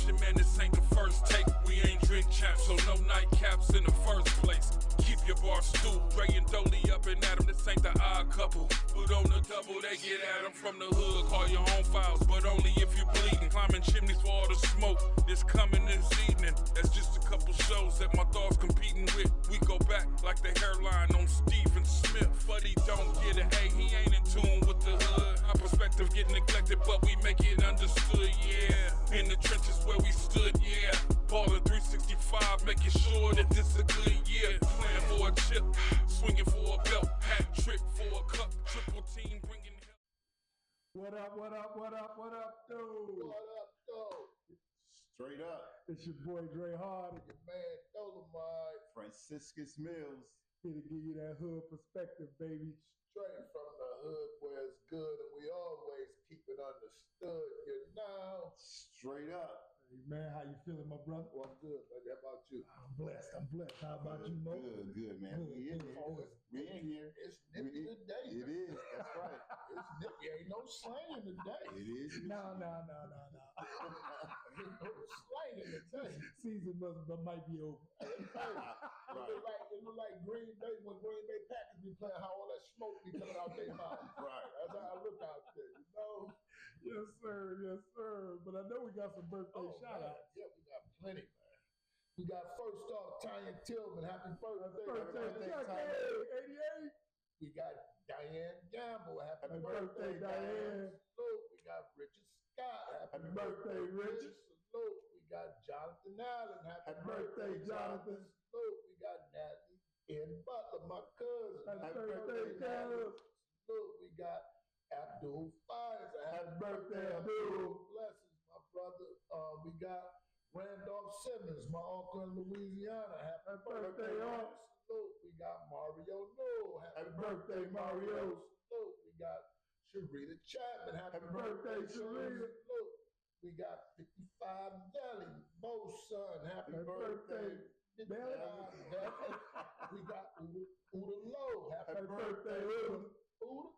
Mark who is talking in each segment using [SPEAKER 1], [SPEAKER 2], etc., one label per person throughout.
[SPEAKER 1] Attention, man, this ain't the first take. We ain't drink champs, so no nightcaps in the first place. Keep your bar stool. Dre and Dolly up and at 'em, this ain't the odd couple. But on the double, they get at 'em from the hood. Call your own files, but only if you bleeding. Climbing chimneys for all the smoke. This coming this evening. That's just a couple shows that my thoughts competing with. We go back like the hairline on Stephen Smith. But he don't get it, hey, he ain't in tune with the hood. Our perspective get neglected, but we make it understood, yeah. In the trenches where we stood, yeah. Ballin' 365, making sure that this a good year. Playing for a chip, swinging for a belt, hat trick for a cup, triple team bringing help.
[SPEAKER 2] What up, what up, what up, what up, dude?
[SPEAKER 3] What up, though?
[SPEAKER 4] Straight up.
[SPEAKER 2] It's your boy Dre Hardy.
[SPEAKER 3] Your man Dolomite.
[SPEAKER 4] Franciscus Mills.
[SPEAKER 2] Here to give you that hood perspective, baby.
[SPEAKER 3] Straight from the hood where it's good and we always keep it understood, you know?
[SPEAKER 4] Straight up.
[SPEAKER 2] Hey, man, how you feeling, my brother?
[SPEAKER 3] Well, I'm good, baby. How about you?
[SPEAKER 2] I'm blessed, I'm blessed. How about you, Mo?
[SPEAKER 4] Good, man. We in here.
[SPEAKER 3] Oh,
[SPEAKER 4] We in here.
[SPEAKER 3] It's nippy today.
[SPEAKER 4] It is. That's right.
[SPEAKER 3] It's nippy. Ain't no slanging today.
[SPEAKER 4] It is.
[SPEAKER 2] No.
[SPEAKER 3] Ain't no slanging today.
[SPEAKER 2] Season might be over.
[SPEAKER 3] It look like Green Bay when Green Bay Packers be playing, how all that smoke be coming out their mouth.
[SPEAKER 4] Right.
[SPEAKER 3] That's how I look out there, you know?
[SPEAKER 2] Yes, sir. Yes, sir. But I know we got some birthday shout-outs.
[SPEAKER 3] Yeah, we got plenty, man. We got first off Tanya Tillman. Happy birthday.
[SPEAKER 2] Birthday,
[SPEAKER 3] Tanya.
[SPEAKER 2] 88.
[SPEAKER 3] We got Diane Gamble. Happy
[SPEAKER 2] Happy birthday, Diane.
[SPEAKER 3] Salute. We got Richard Scott.
[SPEAKER 2] Happy birthday, Richard.
[SPEAKER 3] Salute. We got Jonathan Allen. Happy
[SPEAKER 2] birthday, Jonathan.
[SPEAKER 3] Salute. We got Natalie N. Butler, my cousin.
[SPEAKER 2] Happy birthday,
[SPEAKER 3] Natalie. Salute. We got Abdul Fires.
[SPEAKER 2] Happy birthday, Abdul.
[SPEAKER 3] Blessings, my brother. We got Randolph Simmons, my uncle in Louisiana. Happy birthday, Uncle. Salute. We got Mario Newell. Happy
[SPEAKER 2] birthday, Mario.
[SPEAKER 3] Salute. We got Sharita Chapman. Happy
[SPEAKER 2] birthday, Sharita.
[SPEAKER 3] Salute. We got 55 Deli, Mo's son. Happy birthday,
[SPEAKER 2] Belly.
[SPEAKER 3] We got Uda Lowe.
[SPEAKER 2] Happy birthday, Uda.
[SPEAKER 3] Uda.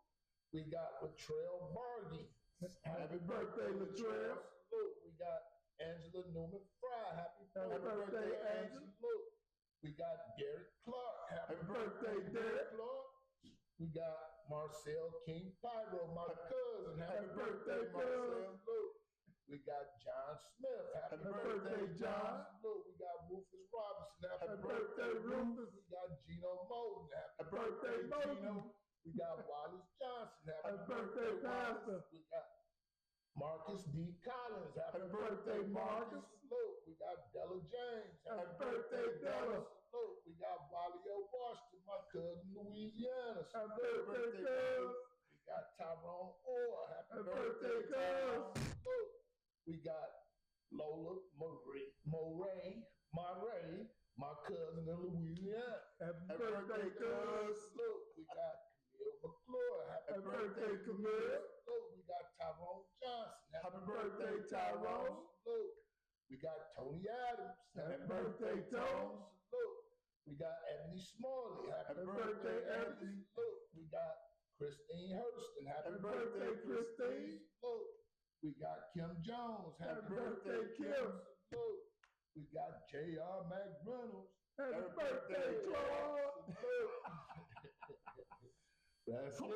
[SPEAKER 3] We got Latrell Bargy.
[SPEAKER 2] Happy birthday, Latrell.
[SPEAKER 3] Salute. We got Angela Newman Fry. Happy
[SPEAKER 2] birthday, Angela.
[SPEAKER 3] Salute. We got Derek Clark.
[SPEAKER 2] Happy birthday, Derek.
[SPEAKER 3] Clark. We got Marcel King Pyro, my cousin.
[SPEAKER 2] Happy birthday,
[SPEAKER 3] Marcel. Salute. We got John Smith. Happy
[SPEAKER 2] birthday, John.
[SPEAKER 3] Salute. We got Rufus Robinson.
[SPEAKER 2] Happy birthday, Rufus.
[SPEAKER 3] We got Gino Moulton.
[SPEAKER 2] Happy birthday, Moulton.
[SPEAKER 3] Gino. We got Wallace Johnson.
[SPEAKER 2] Happy birthday, Pastor.
[SPEAKER 3] We got Marcus D. Collins.
[SPEAKER 2] Happy birthday, Marcus.
[SPEAKER 3] Salute. We got Della James.
[SPEAKER 2] Happy birthday, Della.
[SPEAKER 3] Salute. We got Wally O. Washington, my cousin, Louisiana.
[SPEAKER 2] Happy birthday, cuz.
[SPEAKER 3] We got Tyrone Orr.
[SPEAKER 2] Happy birthday, cuz.
[SPEAKER 3] Salute. We got Lola Moray, my cousin in Louisiana.
[SPEAKER 2] Happy birthday, cuz.
[SPEAKER 3] Salute. We got Camille McClure.
[SPEAKER 2] Happy birthday, Camille.
[SPEAKER 3] Salute. We got Tyrone Johnson.
[SPEAKER 2] Happy birthday, Tyrone.
[SPEAKER 3] Salute. We got Tony Adams.
[SPEAKER 2] Happy birthday, Tone.
[SPEAKER 3] Salute. We got Ebony Smalley.
[SPEAKER 2] Happy birthday, Ebony.
[SPEAKER 3] Salute. We got Christine Hurston.
[SPEAKER 2] Happy birthday, Christine.
[SPEAKER 3] Salute. We got Kim Jones.
[SPEAKER 2] Happy birthday, Kim.
[SPEAKER 3] Salute. We got J.R. McReynolds.
[SPEAKER 2] Happy birthday, Claude.
[SPEAKER 3] That's it.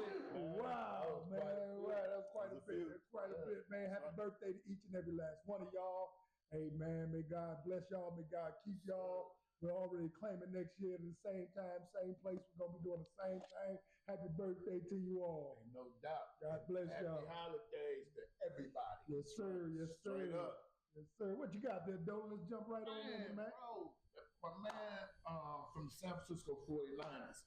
[SPEAKER 2] Wow, man. Wow, that's quite a bit. That's quite a bit, man. Happy birthday to each and every last one of y'all. Hey, man, may God bless y'all. May God keep y'all. We're already claiming next year at the same time, same place. We're going to be doing the same thing. Happy birthday to you all.
[SPEAKER 3] Ain't no doubt.
[SPEAKER 2] God bless y'all.
[SPEAKER 3] Happy holidays to everybody.
[SPEAKER 2] Yes, sir. Yes, sir.
[SPEAKER 4] Straight up.
[SPEAKER 2] Yes, sir. What you got there, Doe? Let's jump right on in, man.
[SPEAKER 3] Bro, my man from the San Francisco 49ers.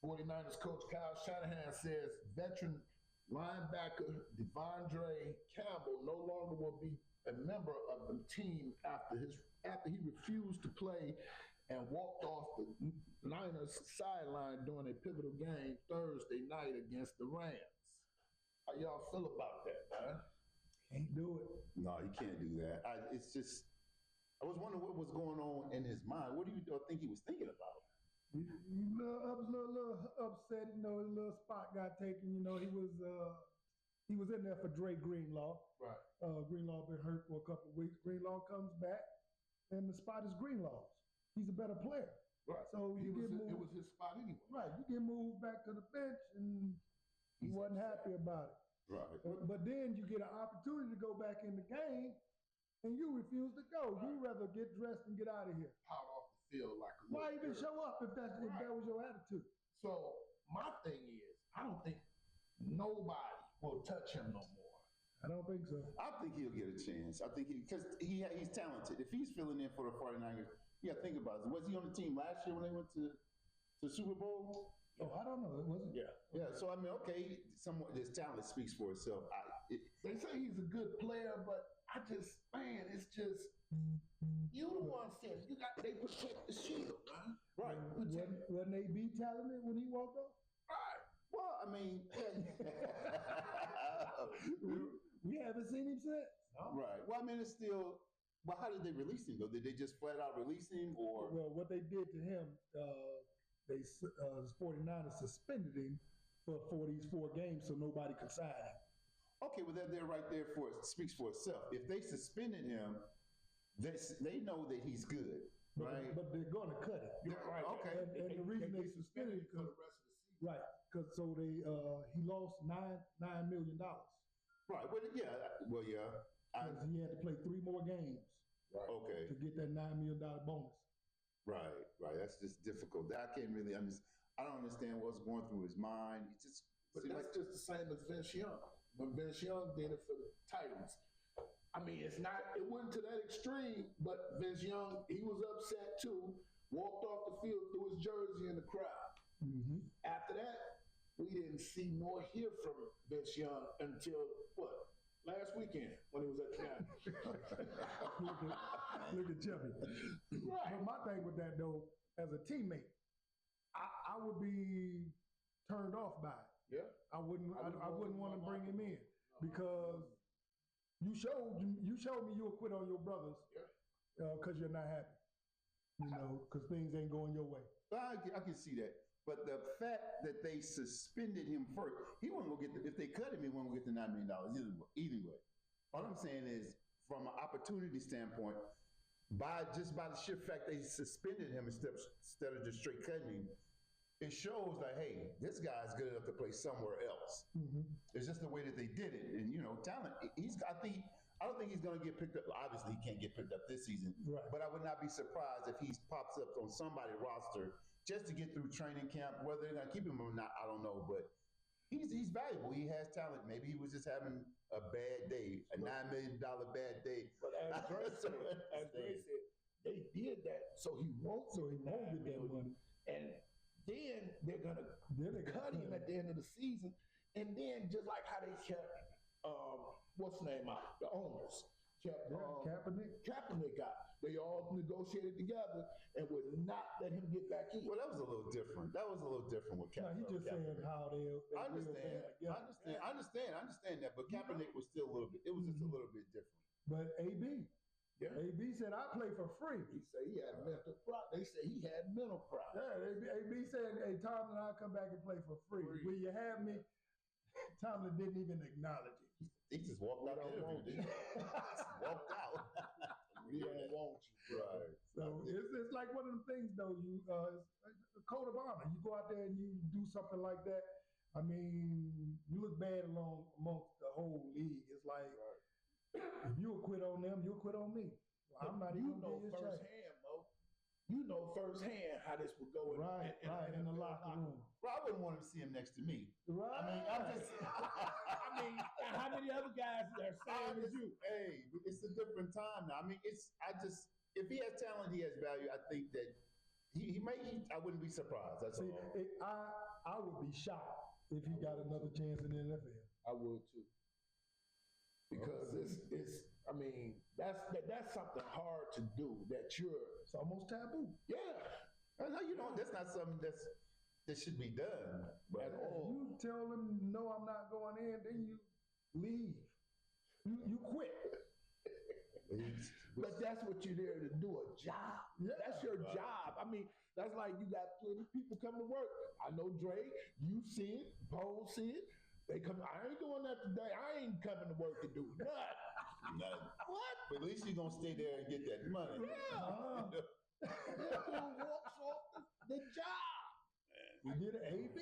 [SPEAKER 3] 49ers coach Kyle Shanahan says veteran linebacker Devondre Campbell no longer will be a member of the team after he refused to play and walked off the Niners sideline during a pivotal game Thursday night against the Rams. How y'all feel about that, man?
[SPEAKER 2] Can't do it.
[SPEAKER 4] No, you can't do that. It's just, I was wondering what was going on in his mind. What do you think he was thinking about?
[SPEAKER 2] He little upset, you know, his little spot got taken. You know, he was He was in there for Dre Greenlaw.
[SPEAKER 3] Right.
[SPEAKER 2] Greenlaw been hurt for a couple of weeks. Greenlaw comes back, and the spot is Greenlaw's. He's a better player.
[SPEAKER 3] Right.
[SPEAKER 2] So
[SPEAKER 3] it
[SPEAKER 2] you get moved.
[SPEAKER 3] It was his spot anyway.
[SPEAKER 2] Right. You get moved back to the bench, and he wasn't happy about it.
[SPEAKER 4] Right.
[SPEAKER 2] But then you get an opportunity to go back in the game, and you refuse to go.
[SPEAKER 3] Right.
[SPEAKER 2] You rather get dressed and get out of here.
[SPEAKER 3] Out off the field like a
[SPEAKER 2] Why
[SPEAKER 3] little
[SPEAKER 2] even
[SPEAKER 3] girl.
[SPEAKER 2] show up if that was your attitude?
[SPEAKER 3] So my thing is, I don't think nobody will touch him no more.
[SPEAKER 2] I don't think so.
[SPEAKER 4] I think he'll get a chance. I think because he's talented. If he's filling in for the 49ers, you got to think about it. Was he on the team last year when they went to Super Bowl?
[SPEAKER 2] Oh, I don't know. It wasn't.
[SPEAKER 4] Yeah. So I mean, okay, somewhat his talent speaks for itself.
[SPEAKER 3] They say he's a good player, but I just, man, it's just you the one said it. They protect the shield, man.
[SPEAKER 4] Right.
[SPEAKER 2] Wasn't AB talented when he walked off?
[SPEAKER 3] Right.
[SPEAKER 4] Well, I mean,
[SPEAKER 2] We haven't seen him since.
[SPEAKER 4] right. Well, I mean, it's still. Well, how did they release him though? Did they just flat out release him, or?
[SPEAKER 2] Well, what they did to him, the 49ers suspended him for these 4 games so nobody could sign him.
[SPEAKER 4] Okay, well, they're right there for it. Speaks for itself. If they suspended him, they know that he's good, right?
[SPEAKER 2] But they're going to cut it.
[SPEAKER 3] Right.
[SPEAKER 4] Okay.
[SPEAKER 2] And the reason they suspended him,
[SPEAKER 3] for the rest of the season.
[SPEAKER 2] right, because so he lost $9 million
[SPEAKER 4] Right. Well, yeah. Well, yeah.
[SPEAKER 2] because he had to play 3 more games
[SPEAKER 4] Okay.
[SPEAKER 2] to get that $9 million bonus.
[SPEAKER 4] Right. Right. That's just difficult. I can't really understand. I don't understand what's going through his mind. He just.
[SPEAKER 3] But that's just the same as Vince Young. When Vince Young did it for the Titans. I mean, it wasn't to that extreme, but Vince Young, he was upset too, walked off the field, threw his jersey in the crowd.
[SPEAKER 2] Mm-hmm.
[SPEAKER 3] After that, we didn't see nor hear from Vince Young until, what, last weekend when he was at camp.
[SPEAKER 2] Look at Jeffy.
[SPEAKER 3] Right.
[SPEAKER 2] But my thing with that though, as a teammate, I would be turned off by it.
[SPEAKER 3] Yeah.
[SPEAKER 2] I wouldn't want to bring him in because you showed me you'll quit on your brothers because you're not happy. You know, because things ain't going your way.
[SPEAKER 4] I can see that. But the fact that they suspended him first, he wasn't gonna get if they cut him, he wasn't gonna get the $9 million either way. All I'm saying is, from an opportunity standpoint, by the sheer fact they suspended him instead of just straight cutting him, it shows like, hey, this guy's good enough to play somewhere else.
[SPEAKER 2] Mm-hmm.
[SPEAKER 4] It's just the way that they did it, and talent. I don't think he's going to get picked up. Obviously, he can't get picked up this season.
[SPEAKER 2] Right.
[SPEAKER 4] But I would not be surprised if he pops up on somebody's roster just to get through training camp. Whether they're going to keep him or not, I don't know. But he's valuable. He has talent. Maybe he was just having a bad day, a $9 million bad day.
[SPEAKER 3] But as Dre said, they did that so he won't
[SPEAKER 2] get that money.
[SPEAKER 3] And then they're gonna cut him at the end of the season. And then just like how they kept what's the name out, the owners kept Kaepernick got. They all negotiated together and would not let him get back in.
[SPEAKER 4] Well, that was a little different. with Kaepernick.
[SPEAKER 2] No, he just saying how they
[SPEAKER 4] I understand that, but Kaepernick was still a little bit. It was just a little bit different.
[SPEAKER 2] But AB said, I play for free.
[SPEAKER 3] He said he had mental problem. They said he had mental problems.
[SPEAKER 2] Yeah, AB said, hey, Tomlin, I'll come back and play for free. Will you have me? Tomlin didn't even acknowledge it.
[SPEAKER 4] He just walked out. Walked out.
[SPEAKER 3] We don't want you, bro.
[SPEAKER 4] Right.
[SPEAKER 2] So it's like one of them things, though. It's a code of honor. You go out there and you do something like that. I mean, you look bad amongst the whole league. It's like, if you'll quit on them, you'll quit on me. Well, I'm not even going to give you a chance.
[SPEAKER 3] Firsthand, Mo. You know firsthand how this would go
[SPEAKER 2] in the locker room.
[SPEAKER 4] Well, I wouldn't want to see him next to me.
[SPEAKER 2] Right.
[SPEAKER 4] I mean,
[SPEAKER 3] I mean, how many other guys are same as you?
[SPEAKER 4] Hey, it's a different time now. I mean, if he has talent, he has value. I think that I wouldn't be surprised. That's all.
[SPEAKER 2] I would be shocked if he got another chance in the NFL.
[SPEAKER 3] I would too. Because it's I mean, that's something hard to do
[SPEAKER 2] It's almost taboo.
[SPEAKER 3] Yeah.
[SPEAKER 4] That's not something that should be done at all.
[SPEAKER 2] You tell them, no, I'm not going in, then you leave. You quit.
[SPEAKER 3] But that's what you're there to do, a job.
[SPEAKER 2] Yeah,
[SPEAKER 3] that's your job. I mean, that's like you got plenty of people come to work. I know Dre, you see it, Paul see it, They come, I ain't doing that today. I ain't coming to work to do nothing.
[SPEAKER 4] Nothing.
[SPEAKER 3] What?
[SPEAKER 4] But at least you're gonna stay there and get that money.
[SPEAKER 3] Yeah. This dude walks off the job.
[SPEAKER 2] He did it. AB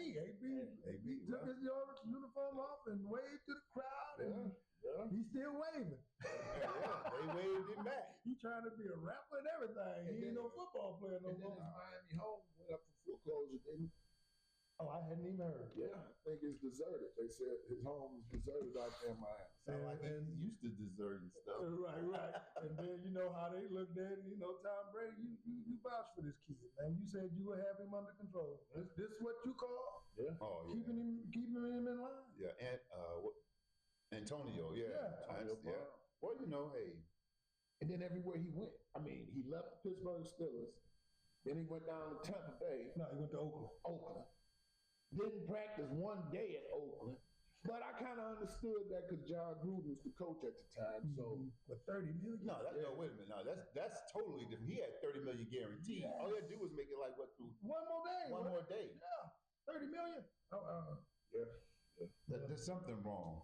[SPEAKER 2] took his uniform off and waved to the crowd, and
[SPEAKER 3] Yeah.
[SPEAKER 2] he's still waving.
[SPEAKER 4] Yeah, they waved him back.
[SPEAKER 2] He trying to be a rapper and everything. He ain't no football player no
[SPEAKER 3] And then
[SPEAKER 2] more.
[SPEAKER 3] his Miami home went up for foreclosure, didn't it?
[SPEAKER 2] Oh, I hadn't even heard.
[SPEAKER 3] Yeah, I think it's deserted. They said his home is deserted out there in Miami.
[SPEAKER 4] Sound like he's used to deserting stuff.
[SPEAKER 2] Right. And then you know how they looked at it. You know, Tom Brady, you vouch for this kid, man. You said you would have him under control. This what you call
[SPEAKER 4] Oh yeah.
[SPEAKER 2] keeping him in line?
[SPEAKER 4] Yeah, and Antonio, yeah.
[SPEAKER 3] Antonio
[SPEAKER 4] Yeah.
[SPEAKER 3] Brown.
[SPEAKER 4] Well, you know, hey,
[SPEAKER 3] And then everywhere he went, I mean, he left the Pittsburgh Steelers, then he went down to Tampa Bay,
[SPEAKER 2] No, he went to Oakland.
[SPEAKER 3] Oakland. Didn't practice one day at Oakland, but I kind of understood that because John Gruden was the coach at the time. So
[SPEAKER 2] But 30 million?
[SPEAKER 4] no, wait a minute, no, that's totally different. He had 30 million guaranteed.
[SPEAKER 2] Yes.
[SPEAKER 4] All he had to do was make it like what through
[SPEAKER 2] One more day.
[SPEAKER 4] one more day.
[SPEAKER 2] Yeah, 30 million.
[SPEAKER 4] There's something wrong.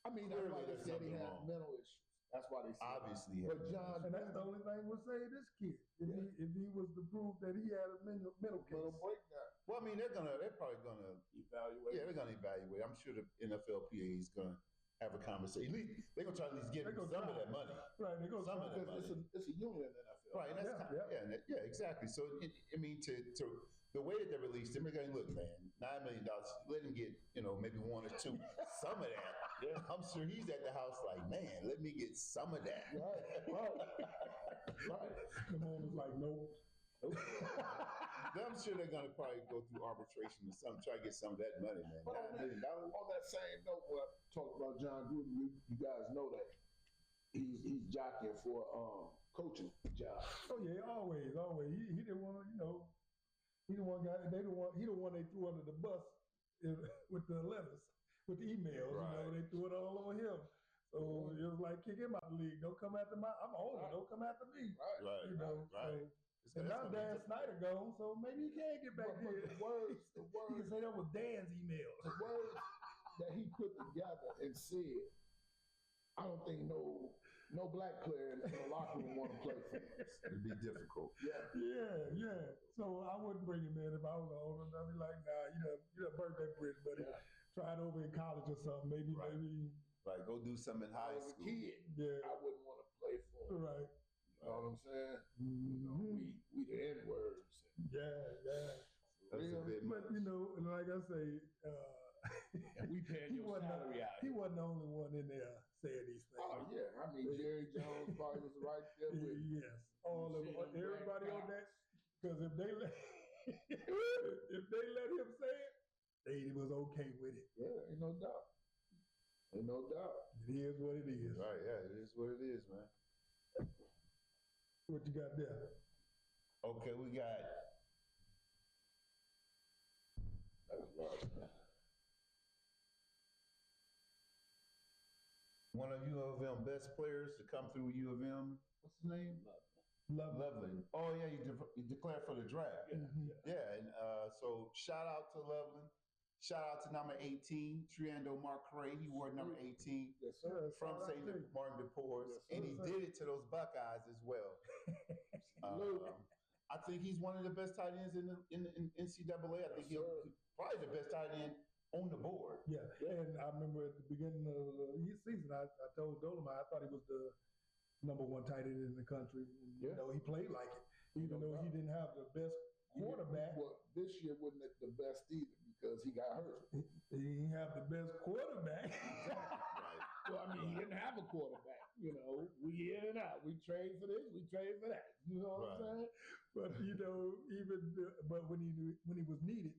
[SPEAKER 3] I mean,
[SPEAKER 4] Clearly
[SPEAKER 3] that's why they
[SPEAKER 4] there's
[SPEAKER 3] said he
[SPEAKER 4] something
[SPEAKER 3] had
[SPEAKER 4] wrong.
[SPEAKER 3] mental issues. That's why they said.
[SPEAKER 4] Obviously,
[SPEAKER 3] But John
[SPEAKER 2] And that's the only thing we'll say this kid. If he was to prove that he had a mental
[SPEAKER 3] mental
[SPEAKER 2] case.
[SPEAKER 3] breakdown.
[SPEAKER 4] well, I mean, they're probably gonna,
[SPEAKER 3] Evaluate.
[SPEAKER 4] yeah, they're gonna evaluate. I'm sure the NFLPA is gonna have a conversation. At least they're gonna try to at least give
[SPEAKER 2] They
[SPEAKER 4] him
[SPEAKER 2] gonna
[SPEAKER 4] some of
[SPEAKER 2] try.
[SPEAKER 4] that money.
[SPEAKER 2] Right, they go
[SPEAKER 4] Some of that
[SPEAKER 3] Because it's a union in the NFL.
[SPEAKER 4] Right, and that's
[SPEAKER 2] Yeah,
[SPEAKER 4] exactly. So I mean, to the way that they released him, they're going, look, man, $9 million. Let him get, maybe one or two, some of that.
[SPEAKER 3] Yeah.
[SPEAKER 4] I'm sure he's at the house like, man, let me get some of that.
[SPEAKER 3] Right.
[SPEAKER 2] The man was like, nope.
[SPEAKER 4] Then I'm sure they're going to probably go through arbitration or something, try to get some of that money, man.
[SPEAKER 3] But
[SPEAKER 4] $9 million.
[SPEAKER 3] on that same note, when I talked about John Gruden, you guys know that he's jockeying for coaching job.
[SPEAKER 2] Oh yeah, always. He didn't want to, he the one guy. He the one they threw under the bus with the letters, with the emails.
[SPEAKER 4] Right.
[SPEAKER 2] They threw it all over him. So it was like, kick him out of the league. Don't come after I'm owner.
[SPEAKER 3] Right.
[SPEAKER 2] Don't come after me.
[SPEAKER 3] Right.
[SPEAKER 4] Right, right.
[SPEAKER 2] So, and now Dan Snyder gone, so maybe he can get back
[SPEAKER 3] But
[SPEAKER 2] there.
[SPEAKER 3] the words
[SPEAKER 2] You can say that was Dan's email.
[SPEAKER 3] the words that he put together and said, I don't think no black player in the locker room want to play for us.
[SPEAKER 4] It'd be difficult.
[SPEAKER 2] Yeah. So I wouldn't bring him in if I was the owner. I'd be like, nah, you done burnt that bridge, buddy.
[SPEAKER 3] Yeah.
[SPEAKER 2] Try it over in college or something. Maybe.
[SPEAKER 4] Right, go do something in
[SPEAKER 3] I
[SPEAKER 4] high
[SPEAKER 3] was a
[SPEAKER 4] school.
[SPEAKER 3] kid.
[SPEAKER 2] Yeah.
[SPEAKER 3] I wouldn't want to play for him.
[SPEAKER 2] Right.
[SPEAKER 3] You know what I'm saying?
[SPEAKER 2] Mhm.
[SPEAKER 3] We the N-words.
[SPEAKER 2] Yeah.
[SPEAKER 4] That's a bit
[SPEAKER 2] But
[SPEAKER 4] much.
[SPEAKER 2] and like I say,
[SPEAKER 3] And we paying
[SPEAKER 2] he
[SPEAKER 3] your
[SPEAKER 2] wasn't
[SPEAKER 3] salary out
[SPEAKER 2] he
[SPEAKER 3] here.
[SPEAKER 2] wasn't the only one in there saying these things.
[SPEAKER 3] Oh yeah, I mean Jerry Jones probably was right there with.
[SPEAKER 2] Yes, all of
[SPEAKER 3] See them
[SPEAKER 2] everybody
[SPEAKER 3] black
[SPEAKER 2] on that. Because if they let him say it, they was okay with it.
[SPEAKER 3] Yeah, ain't no doubt.
[SPEAKER 2] It is what it is.
[SPEAKER 4] Right, yeah, it is what it is, man.
[SPEAKER 2] What you got there?
[SPEAKER 4] Okay, we got
[SPEAKER 3] That's right.
[SPEAKER 4] one of U of M best players to come through U of M. What's his name? Loveland. Oh yeah, he declared for the draft.
[SPEAKER 2] Mhm.
[SPEAKER 4] Yeah, and so shout out to Loveland. Shout out to number 18, Triando Marcray. He wore number 18
[SPEAKER 3] Yes, sir.
[SPEAKER 4] from
[SPEAKER 2] Shout out
[SPEAKER 4] St.
[SPEAKER 2] to you.
[SPEAKER 4] Martin de Porres,
[SPEAKER 3] Yes,
[SPEAKER 4] and he
[SPEAKER 2] sir.
[SPEAKER 4] did it to those Buckeyes as well.
[SPEAKER 3] Salute.
[SPEAKER 4] I think he's one of the best tight ends in NCAA. I think
[SPEAKER 3] Yes,
[SPEAKER 4] he'll
[SPEAKER 3] sir.
[SPEAKER 4] probably the best tight end on the board.
[SPEAKER 2] Yeah, and I remember at the beginning of the season, I told Dolomite I thought he was the number one tight end in the country. And,
[SPEAKER 3] Yeah.
[SPEAKER 2] he played like it, even though he didn't have the best quarterback.
[SPEAKER 3] Well, this year wasn't it the best either because he got hurt.
[SPEAKER 2] He didn't have the best quarterback.
[SPEAKER 3] Well, I mean, he didn't have a quarterback. We in and out. We trade for this, we trade for that. You know what I'm
[SPEAKER 4] Right.
[SPEAKER 3] saying?
[SPEAKER 2] But but when he was needed,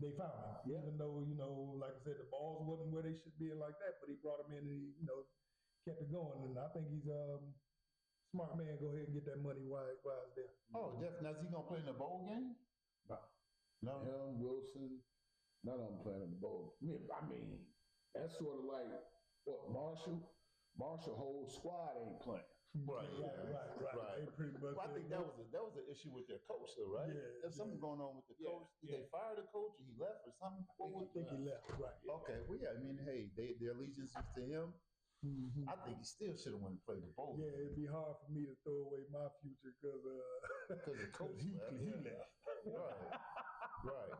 [SPEAKER 2] they found him.
[SPEAKER 3] Yeah.
[SPEAKER 2] Even though like I said, the balls wasn't where they should be and like that, but he brought him in and he kept it going. And I think he's smart man. Go ahead and get that money while it's there.
[SPEAKER 4] Oh, definitely. Now, is he gonna play in the bowl game? No.
[SPEAKER 3] Him, Wilson, none of them playing in the bowl. I mean, that's sort of like what Marshall whole squad ain't playing. Right,
[SPEAKER 2] Right. They pretty much.
[SPEAKER 3] Well, I think that was an issue with their coach, though, right?
[SPEAKER 2] Yeah,
[SPEAKER 3] There's something going on with the
[SPEAKER 5] Yeah,
[SPEAKER 3] coach. Did they fire the coach or he left or something?
[SPEAKER 2] I think he left. Right.
[SPEAKER 3] Okay, well, yeah, I mean, hey, their allegiance is to him.
[SPEAKER 2] Mhm.
[SPEAKER 3] I think he still should have went and played the bowl.
[SPEAKER 2] Yeah, it'd be hard for me to throw away my future because
[SPEAKER 3] Because the coach
[SPEAKER 2] he
[SPEAKER 3] left.
[SPEAKER 2] left.
[SPEAKER 3] Right.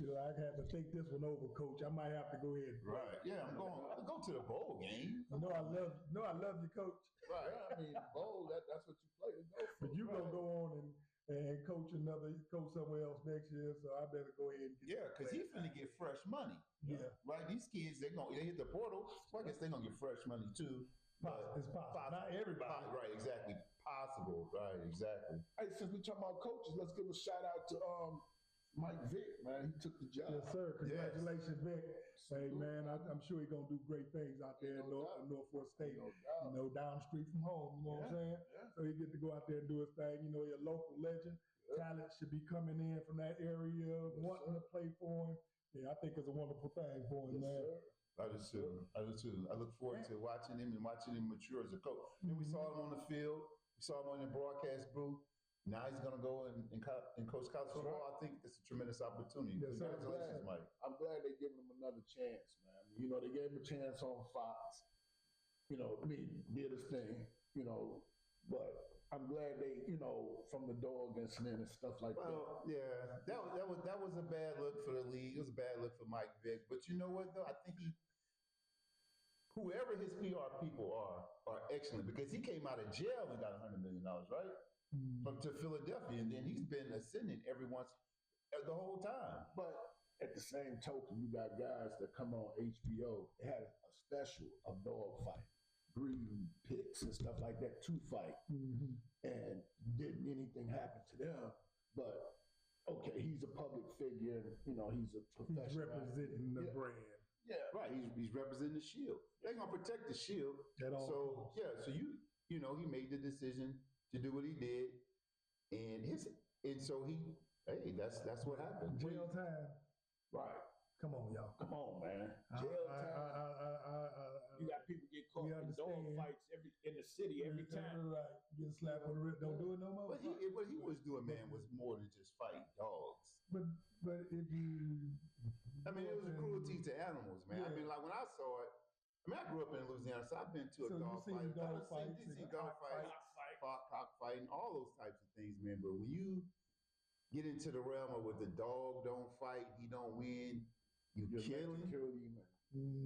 [SPEAKER 2] You know, I have to think this one over, Coach. I might have to go ahead.
[SPEAKER 3] Right. Yeah, I'll go to the bowl game.
[SPEAKER 2] I love you, Coach.
[SPEAKER 3] Right.
[SPEAKER 5] I mean, bowl, that's what you play to go for.
[SPEAKER 2] But you gonna go on and coach somewhere else next year, so I better go ahead and get.
[SPEAKER 3] Yeah, because he's finna get fresh money.
[SPEAKER 2] Yeah.
[SPEAKER 3] Right. These kids, they hit the portal. Well, I guess they're gonna get fresh money too.
[SPEAKER 2] It's possible. Not everybody.
[SPEAKER 3] Right. Exactly. Possible. Right. Exactly.
[SPEAKER 5] Hey, since we talking about coaches, let's give a shout out to Mike Vick, man. He took the job.
[SPEAKER 2] Yes, sir. Congratulations, Vic. Hey,
[SPEAKER 5] Salute.
[SPEAKER 2] man, I'm sure he's gonna do great things out there in Norfolk State.
[SPEAKER 5] No doubt.
[SPEAKER 2] You know, down the street from home. You know what I'm saying?
[SPEAKER 5] Yeah.
[SPEAKER 2] So he get to go out there and do his thing. You know, your local legend.
[SPEAKER 5] Yeah.
[SPEAKER 2] Talent should be coming in from that area, wanting to play for him. Yeah, I think it's a wonderful thing for him,
[SPEAKER 5] Yes,
[SPEAKER 2] man.
[SPEAKER 5] sir.
[SPEAKER 3] I do too. I look forward to watching him mature as a coach. Then we saw him on the field. We saw him on the broadcast booth. Now he's going to go and coach college football. I think it's a tremendous opportunity.
[SPEAKER 2] Yes, sir.
[SPEAKER 3] Congratulations, Mike.
[SPEAKER 5] I'm glad they're giving him another chance, man. You know, they gave him a chance on Fox. You know, did his thing, you know, but I'm glad they, you know, from the dog incident and stuff like that.
[SPEAKER 3] Well, yeah, that was a bad look for the league. It was a bad look for Mike Vick. But you know what, though? I think whoever his PR people are excellent because he came out of jail and got $100 million, right? To Philadelphia, and then he's been ascending the whole time.
[SPEAKER 5] But at the same token, you got guys that come on HBO. They had a special, a dog fight, breeding picks and stuff like that to fight.
[SPEAKER 2] Mm-hmm.
[SPEAKER 5] And didn't anything happen to them. But okay, he's a public figure, and you know, he's a
[SPEAKER 2] He's
[SPEAKER 5] professional.
[SPEAKER 2] representing the
[SPEAKER 5] Yeah.
[SPEAKER 2] brand.
[SPEAKER 5] Yeah.
[SPEAKER 3] Right, he's representing the Shield. They're gonna protect the Shield.
[SPEAKER 2] At all
[SPEAKER 3] So
[SPEAKER 2] costs.
[SPEAKER 3] yeah, so you know he made the decision to do what he did, and so that's what happened.
[SPEAKER 2] Jail time.
[SPEAKER 5] Right.
[SPEAKER 2] Come on, y'all.
[SPEAKER 5] Come on, man. Jail time. You got people get caught
[SPEAKER 2] we
[SPEAKER 5] in dog
[SPEAKER 2] understand.
[SPEAKER 5] fights in the city every time.
[SPEAKER 2] Right. Get slapped on the wrist. Don't do it no more.
[SPEAKER 3] What he was doing, man, was more than just fighting dogs.
[SPEAKER 2] But if you.
[SPEAKER 3] I mean, it was a cruelty to animals, man. I
[SPEAKER 2] Yeah.
[SPEAKER 3] mean, like when I saw it, I mean, I grew up in Louisiana, so I've been to a
[SPEAKER 2] So
[SPEAKER 3] dog
[SPEAKER 2] you've seen
[SPEAKER 3] fight.
[SPEAKER 2] dog
[SPEAKER 3] I've
[SPEAKER 2] fights
[SPEAKER 3] seen
[SPEAKER 2] and
[SPEAKER 3] dog
[SPEAKER 2] cock
[SPEAKER 3] fights, cockfighting, all those types of things, man. But when you get into the realm of where the dog don't fight, he don't win, you kill him.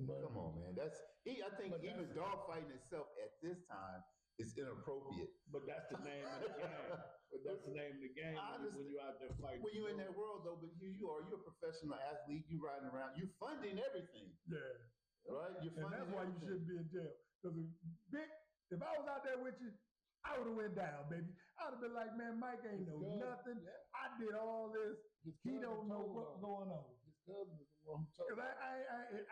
[SPEAKER 3] Come on, man. I think
[SPEAKER 5] But
[SPEAKER 3] even
[SPEAKER 5] that's-
[SPEAKER 3] dog fighting itself at this time is inappropriate.
[SPEAKER 5] But that's the name of the game. But that's the name of the game
[SPEAKER 3] I
[SPEAKER 5] when you're out there fighting.
[SPEAKER 3] When you're in that world, though, but here you are, you're a professional athlete, you riding around, you funding everything,
[SPEAKER 2] Yeah.
[SPEAKER 3] right? You're
[SPEAKER 2] And
[SPEAKER 3] funding
[SPEAKER 2] that's why you
[SPEAKER 3] everything.
[SPEAKER 2] shouldn't be in jail. Because if I was out there with you, I would have went down, baby. I would have been like, man, Mike ain't know nothing.
[SPEAKER 5] Yeah.
[SPEAKER 2] I did all this.
[SPEAKER 5] His
[SPEAKER 2] He
[SPEAKER 5] cousin
[SPEAKER 2] don't know
[SPEAKER 5] told
[SPEAKER 2] what's
[SPEAKER 5] him.
[SPEAKER 2] going on.
[SPEAKER 5] His cousin is the one who told
[SPEAKER 2] Cause
[SPEAKER 5] him.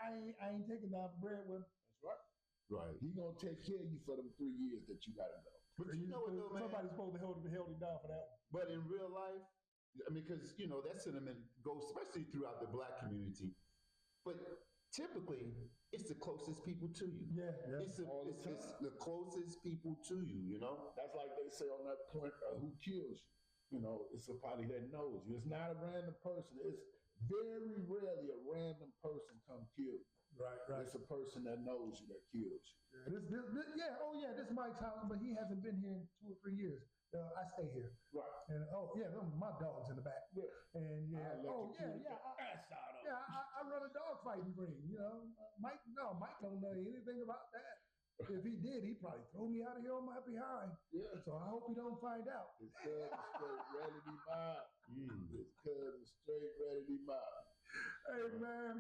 [SPEAKER 2] I ain't taking down the bread with him.
[SPEAKER 5] That's right.
[SPEAKER 3] Right.
[SPEAKER 5] He gonna take care of you for them 3 years that you gotta go.
[SPEAKER 3] But you know what, though, man?
[SPEAKER 2] Somebody's supposed to held him down for that one.
[SPEAKER 3] But in real life, I mean, because, you know, that sentiment goes, especially throughout the Black community. But typically, it's the closest people to you.
[SPEAKER 2] Yeah.
[SPEAKER 3] It's the closest people to you, you know?
[SPEAKER 5] That's like they say on that point, who kills you? You know, it's somebody that knows you. It's not a random person. It's very rarely a random person come kill you.
[SPEAKER 2] Right.
[SPEAKER 5] It's a person that knows you that kills you.
[SPEAKER 2] This is Mike's house, but he hasn't been here in 2 or 3 years. I stay here.
[SPEAKER 5] Right.
[SPEAKER 2] And my dog's in the back.
[SPEAKER 5] Yeah.
[SPEAKER 2] And
[SPEAKER 5] I
[SPEAKER 2] I run a dog fighting ring. You know, Mike don't know anything about that. If he did, he'd probably throw me out of here on my behind.
[SPEAKER 5] Yeah.
[SPEAKER 2] So I hope he don't find out.
[SPEAKER 5] His cousin straight ready to be mine. His cousin straight ready to be mine.
[SPEAKER 2] Hey man,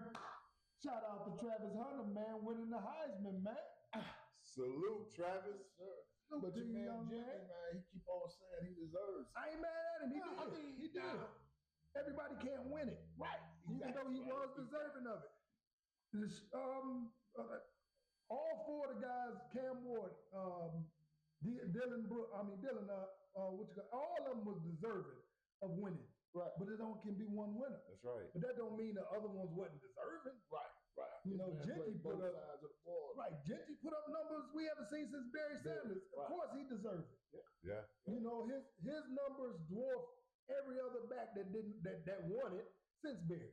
[SPEAKER 2] shout out to Travis Hunter, man, winning the Heisman, man.
[SPEAKER 3] Salute, Travis.
[SPEAKER 5] Yes, sir. But your man
[SPEAKER 2] young
[SPEAKER 5] Jimmy,
[SPEAKER 2] man.
[SPEAKER 5] man, he keep on saying he deserves it.
[SPEAKER 2] I ain't mad at him. He did. Everybody can't win it.
[SPEAKER 5] Right.
[SPEAKER 2] Even though he was deserving of it. All 4 of the guys, Cam Ward, Dylan, all of them was deserving of winning.
[SPEAKER 5] Right.
[SPEAKER 2] But it can be one winner.
[SPEAKER 3] That's right.
[SPEAKER 2] But that don't mean the other ones wasn't deserving.
[SPEAKER 5] Right.
[SPEAKER 2] You know,
[SPEAKER 5] This man
[SPEAKER 2] Gentry
[SPEAKER 5] played both
[SPEAKER 2] put up
[SPEAKER 5] sides of the ball.
[SPEAKER 2] right. Gentry put up numbers we haven't seen since Barry Sanders. Of
[SPEAKER 5] right.
[SPEAKER 2] course, he deserves it.
[SPEAKER 4] Yeah.
[SPEAKER 2] You know, his numbers dwarf every other back that won it since Barry.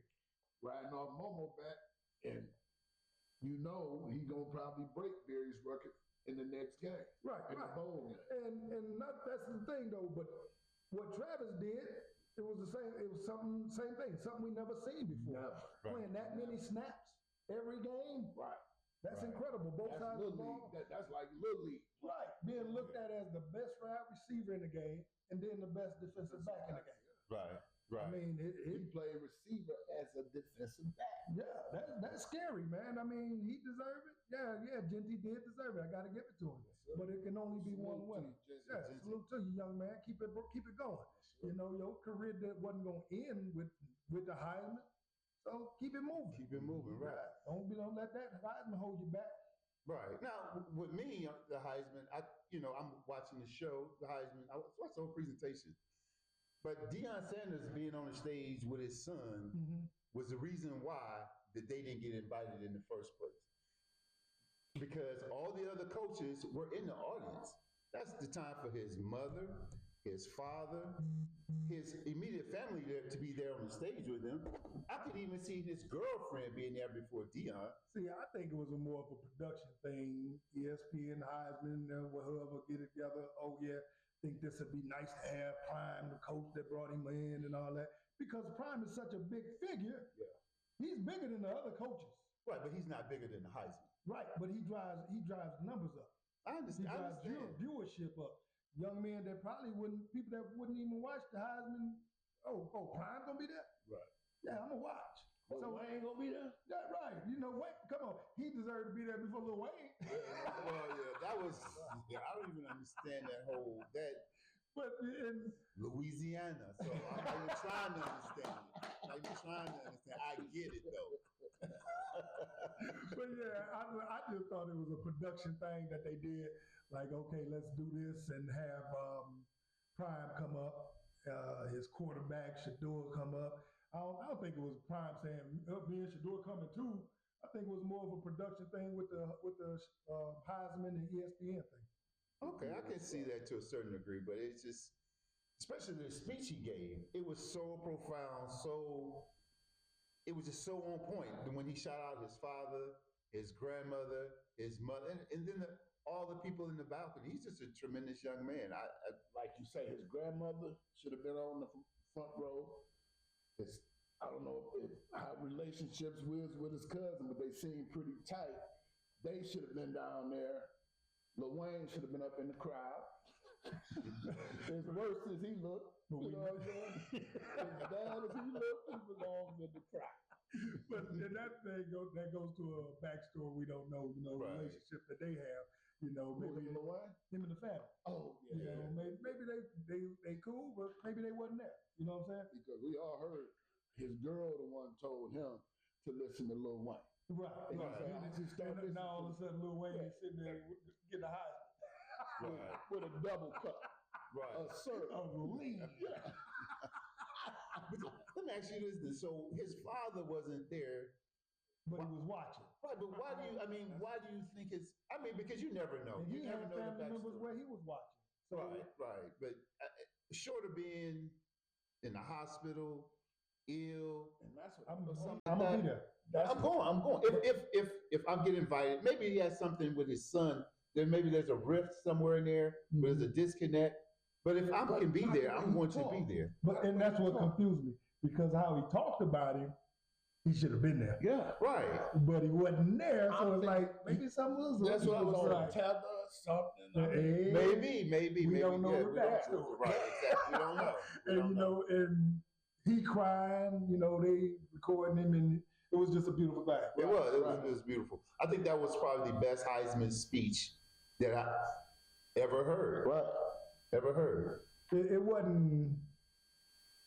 [SPEAKER 5] Riding off Momo back, and you know he gonna probably break Barry's record in the next game,
[SPEAKER 2] Right,
[SPEAKER 5] in the
[SPEAKER 2] right.
[SPEAKER 5] bowl game.
[SPEAKER 2] And that's the thing though. But what Travis did, it was the same. It was same thing, something we never seen before.
[SPEAKER 5] Never.
[SPEAKER 2] Playing that many snaps every game.
[SPEAKER 5] Right.
[SPEAKER 2] That's
[SPEAKER 4] Right.
[SPEAKER 2] incredible. Both
[SPEAKER 5] That's
[SPEAKER 2] sides of
[SPEAKER 5] Little
[SPEAKER 2] the
[SPEAKER 5] League.
[SPEAKER 2] ball.
[SPEAKER 5] That's like Little League.
[SPEAKER 2] Right. Being looked at as the best wide receiver in the game, and then the best defensive back in the game.
[SPEAKER 4] Right.
[SPEAKER 2] I mean,
[SPEAKER 5] He played receiver as a defensive back.
[SPEAKER 2] yeah, that's scary, man. I mean, he deserved it. Yeah, Gentry did deserve it. I got to give it to him.
[SPEAKER 5] sir.
[SPEAKER 2] But it can only be one
[SPEAKER 5] Salute to
[SPEAKER 2] winner.
[SPEAKER 5] you, Gentry.
[SPEAKER 2] Yeah, salute to you, young man. Keep it going. You know, your career that wasn't going to end with the Heisman, so keep it moving.
[SPEAKER 4] Keep it moving, right.
[SPEAKER 2] Don't let that Heisman hold you back.
[SPEAKER 4] Right. Now, with me, the Heisman, I'm watching the show, the Heisman. I watched the whole presentation. But Deion Sanders being on the stage with his son was the reason why that they didn't get invited in the first place. Because all the other coaches were in the audience. That's the time for his mother, his father, his immediate family to be there on the stage with him. I could even see his girlfriend being there before Deion.
[SPEAKER 2] See, I think it was more of a production thing. ESPN, Heisman, whoever get it together. Oh yeah, think this would be nice to have Prime, the coach that brought him in and all that. Because Prime is such a big figure.
[SPEAKER 5] Yeah.
[SPEAKER 2] He's bigger than the other coaches.
[SPEAKER 4] Right, but he's not bigger than the Heisman.
[SPEAKER 2] Right, but he drives numbers up.
[SPEAKER 4] I
[SPEAKER 2] He
[SPEAKER 4] understand.
[SPEAKER 2] drives viewership up. Young men that probably people that wouldn't even watch the Heisman. Oh, Prime gonna be there?
[SPEAKER 5] Right.
[SPEAKER 2] Yeah, I'm gonna watch.
[SPEAKER 5] So Wayne gonna be there?
[SPEAKER 2] Yeah, right. You know, Wayne, come on. He deserved to be there before Lil Wayne.
[SPEAKER 4] Well, yeah, that was. Yeah, I don't even understand that
[SPEAKER 2] But in
[SPEAKER 4] Louisiana. So I'm not even trying to understand it. I get it though.
[SPEAKER 2] But yeah, I just thought it was a production thing that they did. Like, okay, let's do this and have Prime come up, his quarterback Shador come up. I don't think it was Prime saying me and Shador coming too. I think it was more of a production thing with the Heisman and ESPN thing.
[SPEAKER 4] Okay, I can see that to a certain degree, but it's just, especially the speech he gave, it was so profound, it was just so on point. And when he shout out his father, his grandmother, his mother, and then all the people in the balcony, he's just a tremendous young man. I
[SPEAKER 5] Like you say, his grandmother should have been on the front row. I don't know how relationships was with his cousin, but they seemed pretty tight. They should have been down there. Lil Wayne should have been up in the crowd. As worse as he looked, you know what I'm saying? As bad as he looked, he belonged in the crowd.
[SPEAKER 2] But and that goes to a backstory we don't know,
[SPEAKER 4] Right.
[SPEAKER 2] relationship that they have. You know, maybe
[SPEAKER 5] Lil Wayne?
[SPEAKER 2] him and the family.
[SPEAKER 5] Oh,
[SPEAKER 2] You
[SPEAKER 5] yeah.
[SPEAKER 2] know, maybe they cool, but maybe they wasn't there. You know what I'm saying?
[SPEAKER 5] Because we all heard his girl, the one told him to listen to Lil Wayne.
[SPEAKER 2] Right.
[SPEAKER 5] And
[SPEAKER 2] Right.
[SPEAKER 5] he said, "Just start
[SPEAKER 2] And now all of a
[SPEAKER 5] listening
[SPEAKER 2] sudden Lil Wayne is sitting there getting a high.
[SPEAKER 4] Right.
[SPEAKER 5] with a double cup
[SPEAKER 4] right.
[SPEAKER 5] of syrup.
[SPEAKER 2] Of lean.
[SPEAKER 5] Yeah.
[SPEAKER 4] But let me ask you this: so his father wasn't there,
[SPEAKER 2] But he was watching.
[SPEAKER 4] right? But why do you think because you never know.
[SPEAKER 2] And
[SPEAKER 4] You
[SPEAKER 2] he
[SPEAKER 4] never
[SPEAKER 2] had
[SPEAKER 4] know the
[SPEAKER 2] family members
[SPEAKER 4] backstory.
[SPEAKER 2] where he was watching. So
[SPEAKER 4] Right. But short of being in the hospital, ill,
[SPEAKER 5] And that's what
[SPEAKER 2] I'm
[SPEAKER 4] something
[SPEAKER 2] gonna
[SPEAKER 4] like
[SPEAKER 2] be
[SPEAKER 4] that.
[SPEAKER 2] there.
[SPEAKER 4] I'm going. If I'm getting invited, maybe he has something with his son. Then maybe there's a rift somewhere in there. Where there's a disconnect. But if I can be there, I'm going to be there.
[SPEAKER 2] And that's what confused me because how he talked about him, he should have been there.
[SPEAKER 5] Yeah.
[SPEAKER 4] Right.
[SPEAKER 2] But he wasn't there, so
[SPEAKER 5] I'm
[SPEAKER 2] it's like maybe something was.
[SPEAKER 5] That's what I was on
[SPEAKER 2] right.
[SPEAKER 5] tether or something. I mean,
[SPEAKER 4] Maybe.
[SPEAKER 2] We don't know
[SPEAKER 4] yeah,
[SPEAKER 2] the
[SPEAKER 4] we don't-
[SPEAKER 2] backstory.
[SPEAKER 4] Right. Exactly. We don't know. We
[SPEAKER 2] And
[SPEAKER 4] don't
[SPEAKER 2] you know, and he crying. You know, they recording him, and it was just a beautiful thing.
[SPEAKER 4] It was beautiful. I think that was probably the best Heisman speech that I ever heard.
[SPEAKER 5] Right.
[SPEAKER 4] Ever heard.
[SPEAKER 2] It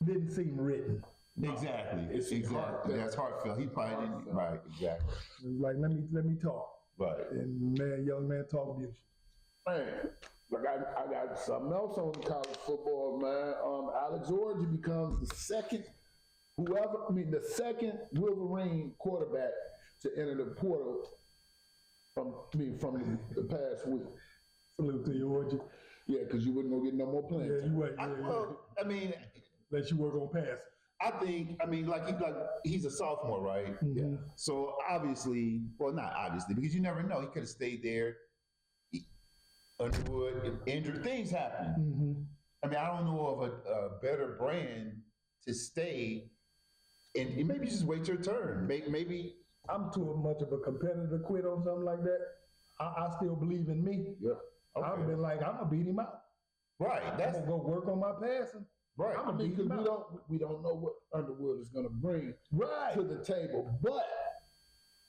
[SPEAKER 2] didn't seem written.
[SPEAKER 4] Exactly.
[SPEAKER 5] It's heartfelt.
[SPEAKER 4] That's heartfelt. He probably didn't. Right. Exactly.
[SPEAKER 2] It was like let me talk.
[SPEAKER 4] Right.
[SPEAKER 2] And young man talk beautiful.
[SPEAKER 5] Man, like I got something else on college football, man. Alex Orji becomes the second Wolverine quarterback to enter the portal from the past week.
[SPEAKER 2] Salute to you, Orgy.
[SPEAKER 5] Yeah, because you wouldn't go get no more playing
[SPEAKER 2] Yeah,
[SPEAKER 5] time.
[SPEAKER 2] you wait.
[SPEAKER 4] Well, I mean,
[SPEAKER 2] Let you work on passing.
[SPEAKER 4] I think, he's a sophomore, right?
[SPEAKER 2] Mhm.
[SPEAKER 4] So obviously, well, not obviously, because you never know. He could have stayed there. Underwood, injured, things happen.
[SPEAKER 2] Mm-hmm.
[SPEAKER 4] I mean, I don't know of a better brand to stay, and maybe just wait your turn. Maybe
[SPEAKER 2] I'm too much of a competitor to quit on something like that. I still believe in me.
[SPEAKER 5] Yeah.
[SPEAKER 2] I've
[SPEAKER 4] Okay.
[SPEAKER 2] been like, I'm gonna beat him out.
[SPEAKER 4] right.
[SPEAKER 2] I'm
[SPEAKER 4] That's
[SPEAKER 2] gonna go work on my passing.
[SPEAKER 4] right.
[SPEAKER 5] I mean, because we don't know what Underwood is going to bring
[SPEAKER 2] Right.
[SPEAKER 5] to the table, but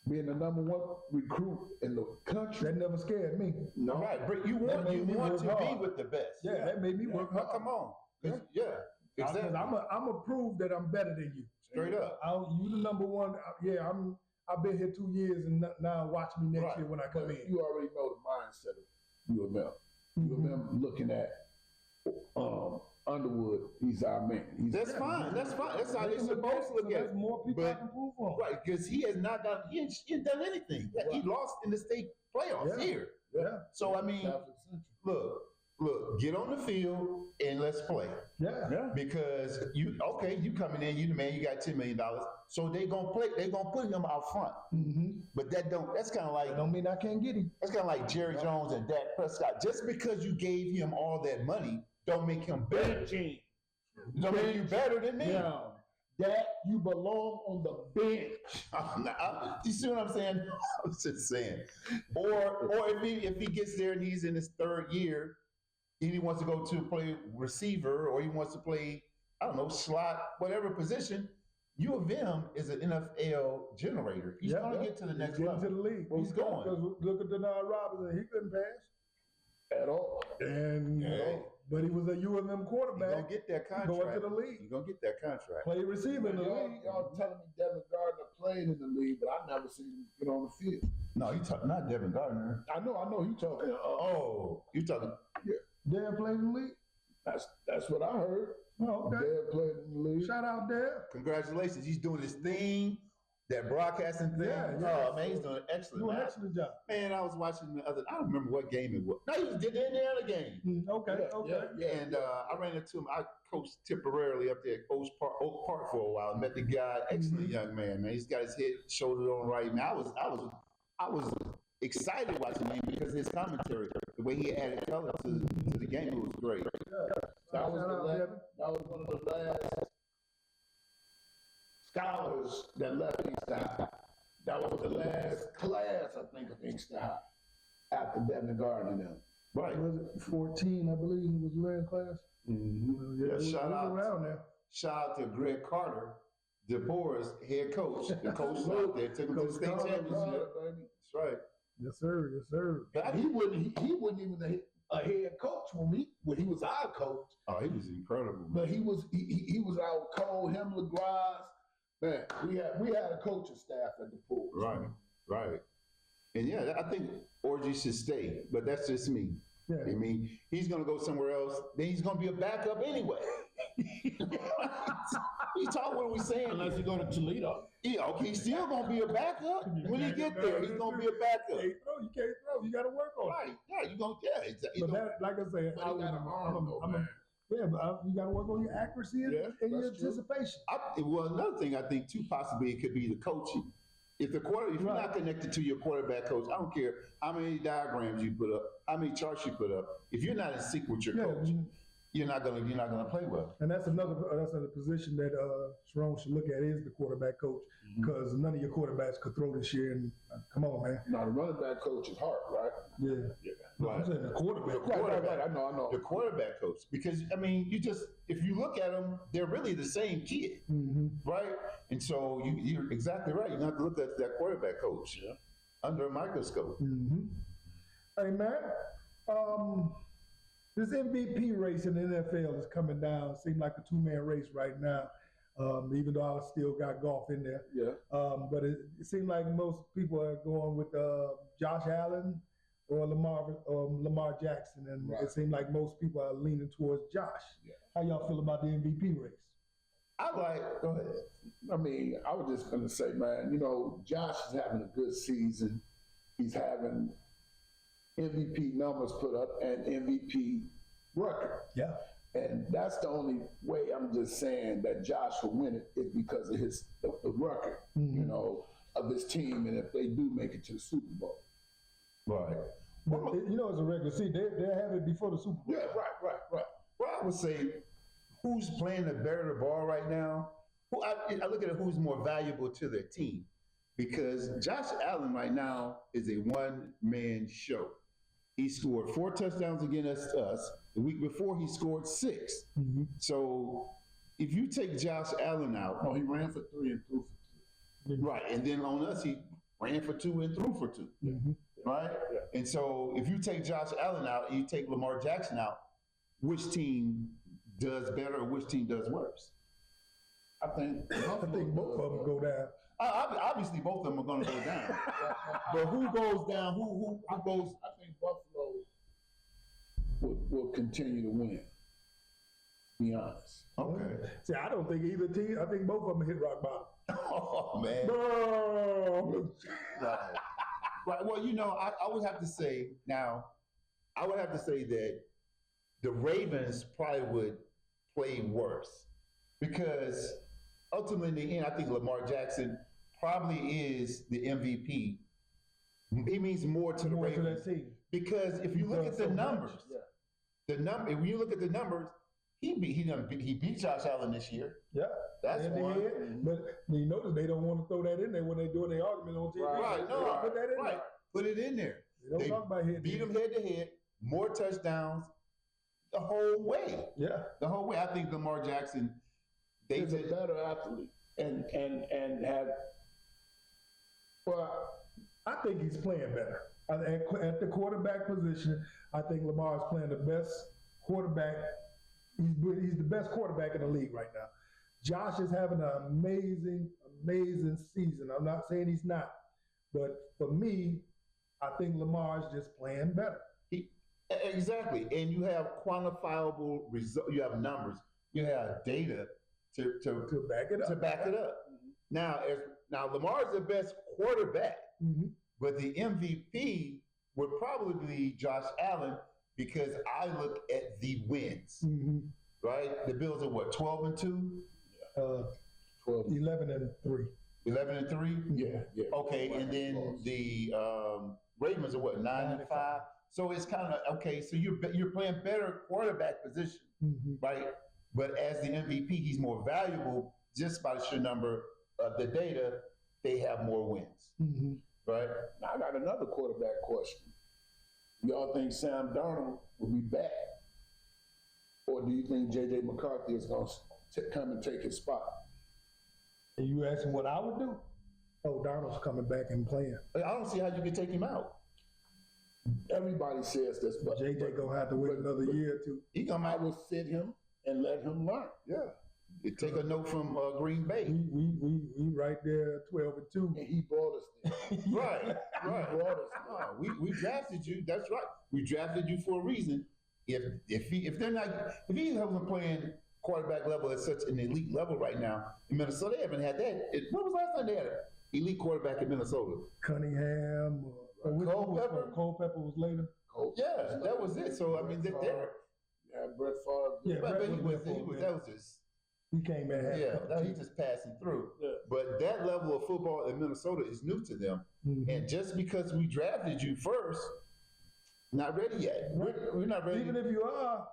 [SPEAKER 5] being the number one recruit in the country,
[SPEAKER 2] That never scared me.
[SPEAKER 5] no,
[SPEAKER 4] Right, but you
[SPEAKER 2] That
[SPEAKER 4] want
[SPEAKER 2] made me
[SPEAKER 4] to
[SPEAKER 2] work
[SPEAKER 4] be
[SPEAKER 2] hard.
[SPEAKER 4] with the best.
[SPEAKER 2] Yeah, that made me work
[SPEAKER 4] Now,
[SPEAKER 2] hard.
[SPEAKER 4] come on. Yeah, exactly.
[SPEAKER 2] I'm a prove that I'm better than you.
[SPEAKER 4] Straight up.
[SPEAKER 2] You the number one. Yeah, I've been here 2 years, and now watch me next
[SPEAKER 4] Right.
[SPEAKER 2] year when I come
[SPEAKER 5] but
[SPEAKER 2] in.
[SPEAKER 5] you already know the mindset of U of M. U of M looking at Underwood, he's our man.
[SPEAKER 4] That's fine. That's fine. That's how they're supposed to look at
[SPEAKER 2] There's
[SPEAKER 4] it.
[SPEAKER 2] more people I
[SPEAKER 4] But-
[SPEAKER 2] can prove on.
[SPEAKER 4] Right, because he has not done. He ain't done anything. He
[SPEAKER 5] Right.
[SPEAKER 4] lost in the state playoffs
[SPEAKER 2] Yeah.
[SPEAKER 4] here.
[SPEAKER 2] Yeah,
[SPEAKER 4] So I mean,
[SPEAKER 5] Catholic Central.
[SPEAKER 4] look, get on the field and let's play.
[SPEAKER 2] yeah.
[SPEAKER 4] Because you coming in, you the man, you got $10 million. So they gonna put him out front.
[SPEAKER 2] Mm-hmm.
[SPEAKER 4] But that's kind of like
[SPEAKER 2] That don't mean I can't get him.
[SPEAKER 4] That's kind of like Jerry Jones and Dak Prescott. Just because you gave him all that money, don't make him better. Don't make you better than me.
[SPEAKER 5] Yeah, that you belong on the bench.
[SPEAKER 4] You see what I'm saying? I'm just saying. Or if he gets there and he's in his third year, and he wants to go to play receiver, or he wants to play, I don't know, slot, whatever position. U of M is an NFL generator. He's going to get to the next
[SPEAKER 2] He's
[SPEAKER 4] level.
[SPEAKER 2] getting to the league.
[SPEAKER 4] He's going.
[SPEAKER 2] Because look at Denard Robinson. He couldn't pass.
[SPEAKER 5] At all.
[SPEAKER 2] And but he was a U of M
[SPEAKER 4] You're
[SPEAKER 2] quarterback.
[SPEAKER 4] going to get that contract.
[SPEAKER 2] Going to the league.
[SPEAKER 4] You're going to get that contract.
[SPEAKER 2] Play receiver in the league.
[SPEAKER 5] Y'all telling me Devin Gardner played in the league, but I never seen him get on the field.
[SPEAKER 4] No, not Devin Gardner.
[SPEAKER 5] I know you talking.
[SPEAKER 4] Oh, you talking?
[SPEAKER 2] Dad played in the league.
[SPEAKER 5] That's what I heard.
[SPEAKER 2] Oh, okay.
[SPEAKER 5] Dad played in the league.
[SPEAKER 2] Shout out Dad.
[SPEAKER 4] Congratulations, he's doing his thing, that broadcasting thing.
[SPEAKER 2] Yeah.
[SPEAKER 4] Oh man, he's doing excellent.
[SPEAKER 2] Doing an
[SPEAKER 4] Man.
[SPEAKER 2] excellent job.
[SPEAKER 4] Man, I was watching the other. I don't remember what game it was. No, he did the Indiana game.
[SPEAKER 2] Okay.
[SPEAKER 4] And I ran into him. I coached temporarily up there at Oak Park for a while. Met the guy, excellent young man. Man, he's got his head shouldered on right. Man, I was excited watching him because his commentary, the way he added color to the game, it was great.
[SPEAKER 5] That was
[SPEAKER 2] Shout out, Devin.
[SPEAKER 5] that was one of the last scholars that left Inkster High. That was the last class, I think, of Inkster High after Devin Gardner and them.
[SPEAKER 4] Right.
[SPEAKER 2] Was it 14? I believe he was last class.
[SPEAKER 4] Yeah,
[SPEAKER 2] we
[SPEAKER 4] shout
[SPEAKER 2] was
[SPEAKER 4] out.
[SPEAKER 2] around there.
[SPEAKER 4] Shout out to Greg Carter, DeBoer's head coach. The coach out there took him to the state
[SPEAKER 2] Coach Carter,
[SPEAKER 4] championship. That's right.
[SPEAKER 2] Yes, sir. Yes, sir.
[SPEAKER 4] But
[SPEAKER 5] He wasn't even a head coach when he was our coach.
[SPEAKER 4] oh, he was incredible.
[SPEAKER 5] But he was our coach, him, LeGras. Man, we had a coaching staff at the pool.
[SPEAKER 4] Right. And yeah, I think Orgy should stay, but that's just me.
[SPEAKER 2] Yeah.
[SPEAKER 4] I mean, he's gonna go somewhere else. Then he's gonna be a backup anyway. You talk what we saying?
[SPEAKER 5] Unless you go to Toledo.
[SPEAKER 4] Yeah, okay, he's still gonna be a backup. When he get there, he's gonna be a backup.
[SPEAKER 2] You can't throw. You got to work on it.
[SPEAKER 4] Right? Yeah, you gonna
[SPEAKER 2] But that, like I said,
[SPEAKER 5] But he got an arm, though, man.
[SPEAKER 2] yeah, but you got to work on your accuracy and,
[SPEAKER 5] Yeah,
[SPEAKER 2] and your
[SPEAKER 5] that's true.
[SPEAKER 2] anticipation.
[SPEAKER 4] Well, another thing I think too, possibly it could be the coaching. If you're not connected to your quarterback coach, I don't care how many diagrams you put up, how many charts you put up. If you're not in sync with your coach, you're not gonna play well.
[SPEAKER 2] And that's another position that Sharon should look at is the quarterback coach, because none of your quarterbacks could throw this year. And come on, man.
[SPEAKER 5] Now the running back coach is hard, right?
[SPEAKER 2] Yeah. No,
[SPEAKER 4] Right.
[SPEAKER 2] I'm saying the quarterback.
[SPEAKER 5] Right. I know.
[SPEAKER 4] The quarterback coach, because I mean, if you look at them, they're really the same kid, right? And so you're exactly right. You have to look at that quarterback coach under a microscope.
[SPEAKER 2] Hey, man. This MVP race in the NFL is coming down. Seems like a two-man race right now. Even though I still got golf in there.
[SPEAKER 5] Yeah.
[SPEAKER 2] But it seems like most people are going with Josh Allen or Lamar Jackson, and
[SPEAKER 5] Right.
[SPEAKER 2] it seems like most people are leaning towards Josh.
[SPEAKER 5] Yeah.
[SPEAKER 2] How y'all feel about the MVP race?
[SPEAKER 3] Go ahead. I mean, I was just gonna say, man, you know, Josh is having a good season. He's having MVP numbers put up and MVP record.
[SPEAKER 2] Yeah.
[SPEAKER 3] And that's the only way I'm just saying that Josh will win it is because of the record, you know, of his team, and if they do make it to the Super Bowl.
[SPEAKER 4] Right.
[SPEAKER 2] But, you know, it's a regular season. They'll have it before the Super Bowl.
[SPEAKER 3] Yeah, right.
[SPEAKER 4] Well, I would say who's playing the better ball right now. I look at it, who's more valuable to their team, because Josh Allen right now is a one-man show. He scored 4 touchdowns against us. The week before, he scored 6. So if you take Josh Allen out,
[SPEAKER 3] No, he ran for 3 and threw for 2.
[SPEAKER 4] right, and then on us, he ran for 2 and threw for 2, right?
[SPEAKER 3] Yeah.
[SPEAKER 4] And so if you take Josh Allen out and you take Lamar Jackson out, which team does better or which team does worse?
[SPEAKER 3] I think
[SPEAKER 2] both of them go down.
[SPEAKER 4] Obviously, both of them are going to go down. But who goes down? Who goes?
[SPEAKER 3] I think Buffalo will continue to win. To be honest.
[SPEAKER 4] Okay.
[SPEAKER 2] See, I don't think either team. I think both of them hit rock bottom.
[SPEAKER 4] Oh man. Right. Right. Well, you know, I would have to say now. I would have to say that the Ravens probably would play worse because ultimately, in the end, I think Lamar Jackson probably is the MVP. He means more to the
[SPEAKER 2] More to
[SPEAKER 4] Ravens
[SPEAKER 2] that team.
[SPEAKER 4] because if you look at the
[SPEAKER 2] so much.
[SPEAKER 4] numbers, when you look at the numbers, he beat Josh Allen this year.
[SPEAKER 2] Yeah.
[SPEAKER 4] That's
[SPEAKER 2] And
[SPEAKER 4] one.
[SPEAKER 2] they had, but you notice they don't want to throw that in there when they're doing their argument on TV.
[SPEAKER 4] Right,
[SPEAKER 2] They
[SPEAKER 4] no,
[SPEAKER 2] don't put that in
[SPEAKER 4] right. Put it in there.
[SPEAKER 2] there. They don't talk about head.
[SPEAKER 4] Beat him head to head, more touchdowns, the whole way.
[SPEAKER 2] Yeah.
[SPEAKER 4] The whole way. I think Lamar Jackson, they
[SPEAKER 3] He's a
[SPEAKER 4] did.
[SPEAKER 3] better athlete and had.
[SPEAKER 2] Well, I think he's playing better. At the quarterback position, I think Lamar is playing the best quarterback. He's the best quarterback in the league right now. Josh is having an amazing season. I'm not saying he's not, but for me, I think Lamar is just playing better.
[SPEAKER 4] Exactly. And you have quantifiable results. You have numbers. You have data to
[SPEAKER 2] back it up.
[SPEAKER 4] To back it up. Now, Lamar is the best quarterback, but the MVP would probably be Josh Allen because I look at the wins. Right? The Bills are what, 12-2?
[SPEAKER 2] 11-3.
[SPEAKER 4] 11-3?
[SPEAKER 3] Yeah.
[SPEAKER 4] Okay, and then the Ravens are what, 9-5? So it's kind of okay. So you're playing better quarterback position, right? But as the MVP, he's more valuable just by the sheer number of the data. They have more wins, right?
[SPEAKER 3] Now I got another quarterback question. Y'all think Sam Darnold will be back, or do you think J.J. McCarthy is going to come and take his spot?
[SPEAKER 2] And you asking what I would do? Oh, Darnold's coming back and playing.
[SPEAKER 4] I don't see how you can take him out.
[SPEAKER 3] Everybody says this, but
[SPEAKER 2] JJ gonna have to wait another year or two.
[SPEAKER 4] He come
[SPEAKER 3] I
[SPEAKER 4] out.
[SPEAKER 3] will sit him and let him learn.
[SPEAKER 4] Yeah. Take a note from Green Bay.
[SPEAKER 2] We right there 12-2.
[SPEAKER 3] And he brought us there.
[SPEAKER 4] Right.
[SPEAKER 3] He brought us there.
[SPEAKER 4] No, we drafted you. That's right. We drafted you for a reason. If he hasn't playing quarterback level at such an elite level right now in Minnesota, they haven't had that. When was the last time they had an elite quarterback in Minnesota?
[SPEAKER 2] Cunningham. Culpepper was later.
[SPEAKER 4] Yeah, that was it. So I mean, they're.
[SPEAKER 3] Yeah, Brett Favre.
[SPEAKER 2] Yeah,
[SPEAKER 4] But he was.
[SPEAKER 2] Favre,
[SPEAKER 4] That was just.
[SPEAKER 2] He came in.
[SPEAKER 4] He's just passing through.
[SPEAKER 3] Yeah.
[SPEAKER 4] But that level of football in Minnesota is new to them. And just because we drafted you first, not ready yet. We're not ready.
[SPEAKER 2] Even if you are,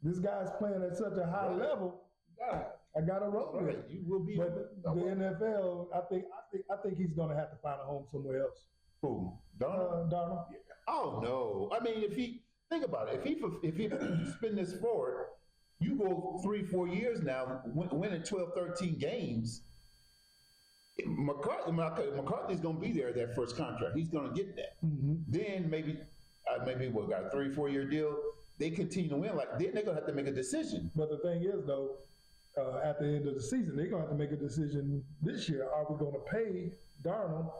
[SPEAKER 2] this guy's playing at such a high level. I got to roll with it.
[SPEAKER 4] You will be.
[SPEAKER 2] But the NFL, I think he's going to have to find a home somewhere else.
[SPEAKER 4] Who? Darnold?
[SPEAKER 2] Darnold.
[SPEAKER 4] Oh no! I mean, think about it. If you spin this forward, you go 3-4 years now, winning 12-13 games. McCarthy's going to be there that first contract. He's going to get that. Then maybe what got a 3-4 year deal. They continue to win. Then they're going to have to make a decision.
[SPEAKER 2] But the thing is, though, at the end of the season, they're going to have to make a decision this year. Are we going to pay Darnold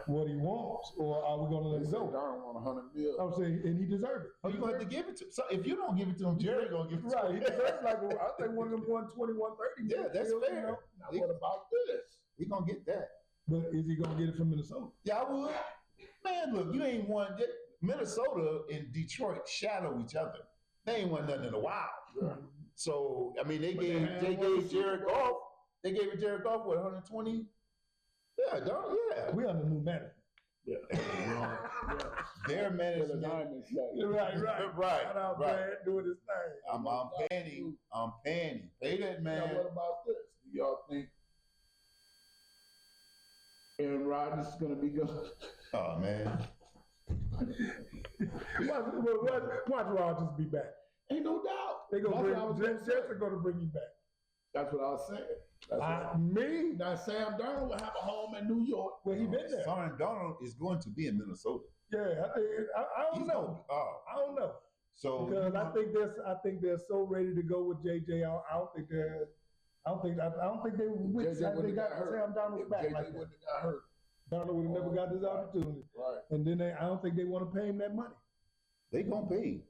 [SPEAKER 2] what he wants, or are we going to let
[SPEAKER 5] They
[SPEAKER 2] him
[SPEAKER 5] say
[SPEAKER 2] go?
[SPEAKER 5] Darnold want $100 million.
[SPEAKER 2] I'm saying, and he deserved it.
[SPEAKER 4] Oh, you have to give it to him. So if you don't give it to him, Jerry gonna give it to
[SPEAKER 2] Right,
[SPEAKER 4] him.
[SPEAKER 2] he deserves like I think one of them 120, 130.
[SPEAKER 4] Yeah, that's
[SPEAKER 2] deals,
[SPEAKER 4] fair.
[SPEAKER 2] you know?
[SPEAKER 5] Now, what about this?
[SPEAKER 4] He gonna get that.
[SPEAKER 2] But is he going to get it from Minnesota?
[SPEAKER 4] Yeah, I would. Man, look, you ain't won. Minnesota and Detroit shadow each other. They ain't won nothing in a while.
[SPEAKER 5] Yeah.
[SPEAKER 4] So I mean, they
[SPEAKER 5] But they
[SPEAKER 4] gave
[SPEAKER 5] had
[SPEAKER 4] they
[SPEAKER 5] one
[SPEAKER 4] gave
[SPEAKER 5] Super
[SPEAKER 4] Jared
[SPEAKER 5] Bowl.
[SPEAKER 4] Goff. They gave Jared Goff what 120. Yeah, dog. Yeah.
[SPEAKER 2] We under new management.
[SPEAKER 4] Their
[SPEAKER 5] The
[SPEAKER 4] management.
[SPEAKER 5] Diamonds say.
[SPEAKER 2] Right.
[SPEAKER 4] Right.
[SPEAKER 2] Shout out
[SPEAKER 4] Right.
[SPEAKER 2] Brad doing his thing.
[SPEAKER 4] I'm panning. I'm panning. Pay that
[SPEAKER 5] Now,
[SPEAKER 4] man.
[SPEAKER 5] what about this? Do y'all think Aaron Rodgers is going to be good?
[SPEAKER 4] Oh man.
[SPEAKER 2] Watch Rodgers be back.
[SPEAKER 5] Ain't no doubt.
[SPEAKER 2] They gonna
[SPEAKER 5] That's
[SPEAKER 2] bring
[SPEAKER 5] what I was
[SPEAKER 2] Jets
[SPEAKER 5] gonna say.
[SPEAKER 2] are gonna bring you back.
[SPEAKER 5] That's what I was saying. That's what
[SPEAKER 2] Me?
[SPEAKER 5] now, Sam Darnold will have a home in New York.
[SPEAKER 2] Well, he been there.
[SPEAKER 4] Son Donald is going to be in Minnesota.
[SPEAKER 2] Yeah, I don't
[SPEAKER 4] He's
[SPEAKER 2] know.
[SPEAKER 4] gonna- oh,
[SPEAKER 2] I don't know
[SPEAKER 4] so
[SPEAKER 2] because I think they're so ready to go with JJ. I don't think they would.
[SPEAKER 5] JJ
[SPEAKER 2] They
[SPEAKER 5] wouldn't
[SPEAKER 2] got
[SPEAKER 5] have got hurt.
[SPEAKER 2] Sam Donald
[SPEAKER 5] If
[SPEAKER 2] back
[SPEAKER 5] JJ
[SPEAKER 2] like that.
[SPEAKER 5] wouldn't have got hurt.
[SPEAKER 2] Donald would have never got this opportunity.
[SPEAKER 5] Right.
[SPEAKER 2] And then I don't think they want to pay him that money.
[SPEAKER 4] they gonna pay him.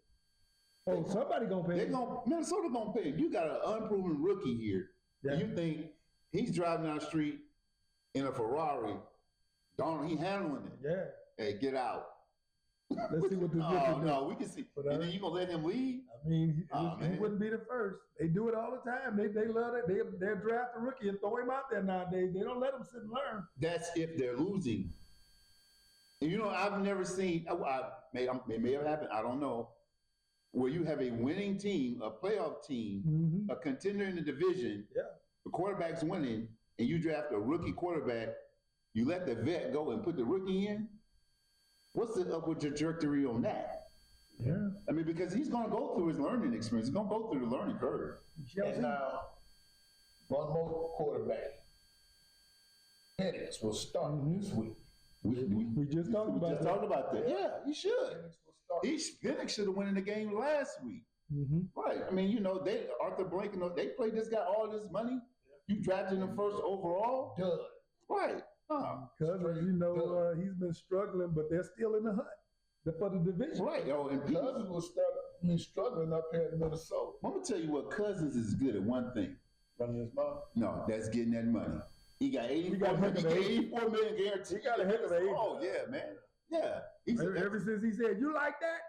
[SPEAKER 2] Oh, somebody gonna pay
[SPEAKER 4] They
[SPEAKER 2] him.
[SPEAKER 4] Minnesota gonna pay him. You got an unproven rookie here.
[SPEAKER 2] Yeah.
[SPEAKER 4] And you think he's driving down the street in a Ferrari? Donald, he handling it.
[SPEAKER 2] Yeah.
[SPEAKER 4] Hey, get out.
[SPEAKER 2] Let's see what this
[SPEAKER 4] Oh
[SPEAKER 2] rookie do.
[SPEAKER 4] no, we can see.
[SPEAKER 2] But,
[SPEAKER 4] And then you gonna let him leave?
[SPEAKER 2] I mean,
[SPEAKER 4] Oh,
[SPEAKER 2] he
[SPEAKER 4] man.
[SPEAKER 2] wouldn't be the first. They do it all the time. They love it. They draft a rookie and throw him out there nowadays. They don't let him sit and learn.
[SPEAKER 4] That's if they're losing. And you know, I've never seen. It may have happened. I don't know. Where you have a winning team, a playoff team,
[SPEAKER 2] Mm-hmm.
[SPEAKER 4] a contender in the division.
[SPEAKER 2] Yeah.
[SPEAKER 4] The quarterback's winning, and you draft a rookie quarterback. You let the vet go and put the rookie in. What's the upward trajectory on that?
[SPEAKER 2] Yeah.
[SPEAKER 4] I mean, because he's going to go through his learning experience. He's going to go through the learning curve.
[SPEAKER 5] And now, one more quarterback. Penix will start this week.
[SPEAKER 2] We just talked about
[SPEAKER 4] just
[SPEAKER 2] that.
[SPEAKER 4] talked about that. Yeah, he should.
[SPEAKER 5] Penix will start.
[SPEAKER 4] Penix should have won in the game last week.
[SPEAKER 2] Mm-hmm.
[SPEAKER 4] Right. I mean, you know, Arthur Blank, they played this guy all this money. You drafted him first overall.
[SPEAKER 5] Done.
[SPEAKER 4] Right.
[SPEAKER 2] Because he's been struggling, but they're still in the hunt for the division.
[SPEAKER 4] Right. Oh, and
[SPEAKER 5] Cousins will start struggling up here in Minnesota.
[SPEAKER 4] I'm gonna tell you what, Cousins is good at one thing.
[SPEAKER 5] Running his mouth.
[SPEAKER 4] No, that's getting that money. He got 84 million guaranteed.
[SPEAKER 2] He got a heck of an agent.
[SPEAKER 4] Oh yeah, man. Yeah.
[SPEAKER 2] Ever since he said, "You like that?"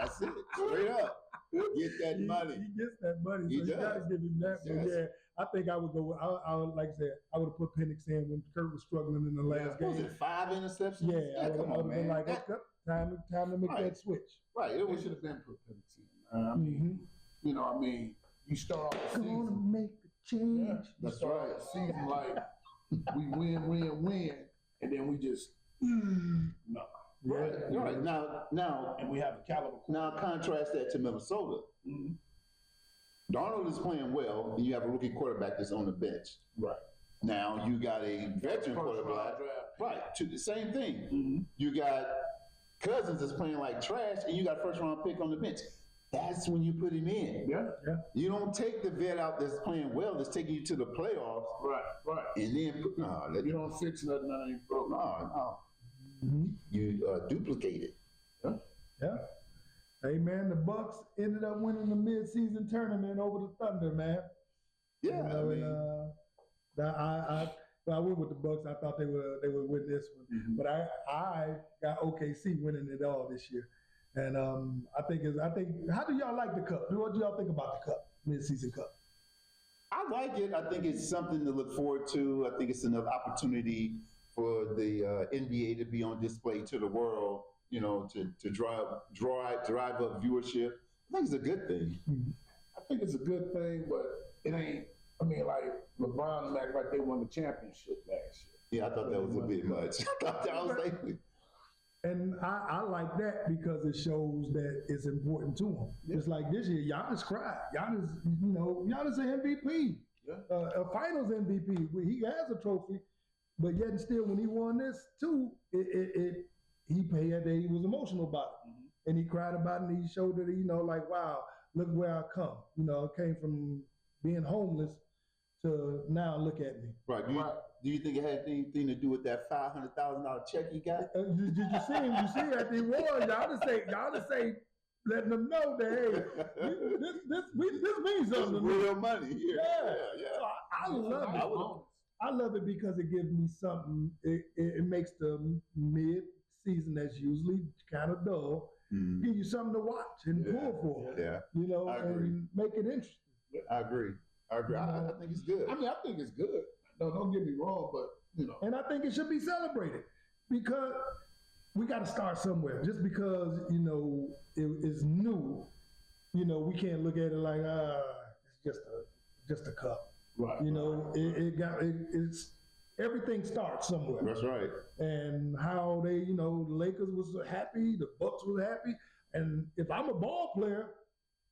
[SPEAKER 4] That's it. Straight up. Get that money.
[SPEAKER 2] He gets that money, so
[SPEAKER 4] He
[SPEAKER 2] you
[SPEAKER 4] does.
[SPEAKER 2] gotta give him that. But
[SPEAKER 4] Yes.
[SPEAKER 2] yeah, I think I would go. I would, like I said, I would have put Penix in when Kurt was struggling in the last
[SPEAKER 4] Was
[SPEAKER 2] game.
[SPEAKER 4] it 5 interceptions?
[SPEAKER 2] Yeah, I would
[SPEAKER 4] come
[SPEAKER 2] have
[SPEAKER 4] on,
[SPEAKER 2] been
[SPEAKER 4] man.
[SPEAKER 2] like,
[SPEAKER 4] That-
[SPEAKER 2] okay, time to make
[SPEAKER 4] Right.
[SPEAKER 2] that switch.
[SPEAKER 4] right. It
[SPEAKER 5] They
[SPEAKER 4] was
[SPEAKER 5] should have been put Penix in. I mean,
[SPEAKER 2] Mm-hmm.
[SPEAKER 5] you know, I mean, you start off the
[SPEAKER 2] Gonna
[SPEAKER 5] season.
[SPEAKER 2] make a change.
[SPEAKER 5] Yeah,
[SPEAKER 4] That's
[SPEAKER 5] start
[SPEAKER 4] right.
[SPEAKER 5] off the season like we win, and then we just no.
[SPEAKER 4] right. Right. Now,
[SPEAKER 5] And we have a caliber.
[SPEAKER 4] now contrast that to Minnesota.
[SPEAKER 5] Mhm.
[SPEAKER 4] Darnold is playing well, and you have a rookie quarterback that's on the bench.
[SPEAKER 5] Right.
[SPEAKER 4] Now you got a veteran
[SPEAKER 5] First round
[SPEAKER 4] quarterback.
[SPEAKER 5] draft.
[SPEAKER 4] Right. To the same thing.
[SPEAKER 5] Mhm.
[SPEAKER 4] You got Cousins that's playing like trash, and you got a first round pick on the bench. That's when you put him in.
[SPEAKER 5] Yeah.
[SPEAKER 4] You don't take the vet out that's playing well, that's taking you to the playoffs,
[SPEAKER 5] Right.
[SPEAKER 4] and then put
[SPEAKER 5] You don't fix nothing that ain't broke.
[SPEAKER 4] no.
[SPEAKER 2] Mm-hmm.
[SPEAKER 4] You duplicate it.
[SPEAKER 2] Yeah. Hey man, the Bucks ended up winning the mid-season tournament over the Thunder, man.
[SPEAKER 4] Yeah,
[SPEAKER 2] You know, I went with the Bucks. I thought they would win this one,
[SPEAKER 5] Mhm.
[SPEAKER 2] but I got OKC winning it all this year. And I think how do y'all like the cup? What do y'all think about the cup, mid-season cup?
[SPEAKER 4] I like it. I think it's something to look forward to. I think it's another opportunity for the NBA to be on display to the world. You know, to drive up viewership. I think it's a good thing.
[SPEAKER 5] I think it's a good thing, but it ain't. I mean, like LeBron act like they won the championship last year.
[SPEAKER 4] Yeah, I thought that was a bit much. I was like,
[SPEAKER 2] And I like that because it shows that it's important to him. It's like this year, Giannis cried. Giannis an MVP,
[SPEAKER 5] Yeah.
[SPEAKER 2] a Finals MVP. He has a trophy, but yet and still, when he won this too, he was emotional about it, and he cried about it. And he showed that like, wow, look where I come. I came from being homeless to now look at me.
[SPEAKER 4] right. Do you think it had anything to do with that $500,000 check he got?
[SPEAKER 2] Did you see him? You see at the awards, y'all just say, letting them know that hey, this means something to me.
[SPEAKER 4] Real money.
[SPEAKER 2] Yeah.
[SPEAKER 4] Yeah.
[SPEAKER 2] I love it. I love it because it gives me something. It makes the mid-season that's usually kind of dull, give you something to watch and pull for.
[SPEAKER 4] Yeah.
[SPEAKER 2] You know,
[SPEAKER 4] I agree.
[SPEAKER 2] and make it interesting.
[SPEAKER 4] I agree. I think it's good.
[SPEAKER 3] I mean, I think it's good. No, don't get me wrong, but you know.
[SPEAKER 2] And I think it should be celebrated because we got to start somewhere. Just because, you know, it's new, you know, we can't look at it like, it's just a cup.
[SPEAKER 3] Right.
[SPEAKER 2] You know, it's everything starts somewhere.
[SPEAKER 4] That's right.
[SPEAKER 2] And how they, you know, the Lakers was happy, the Bucks was happy. And if I'm a ball player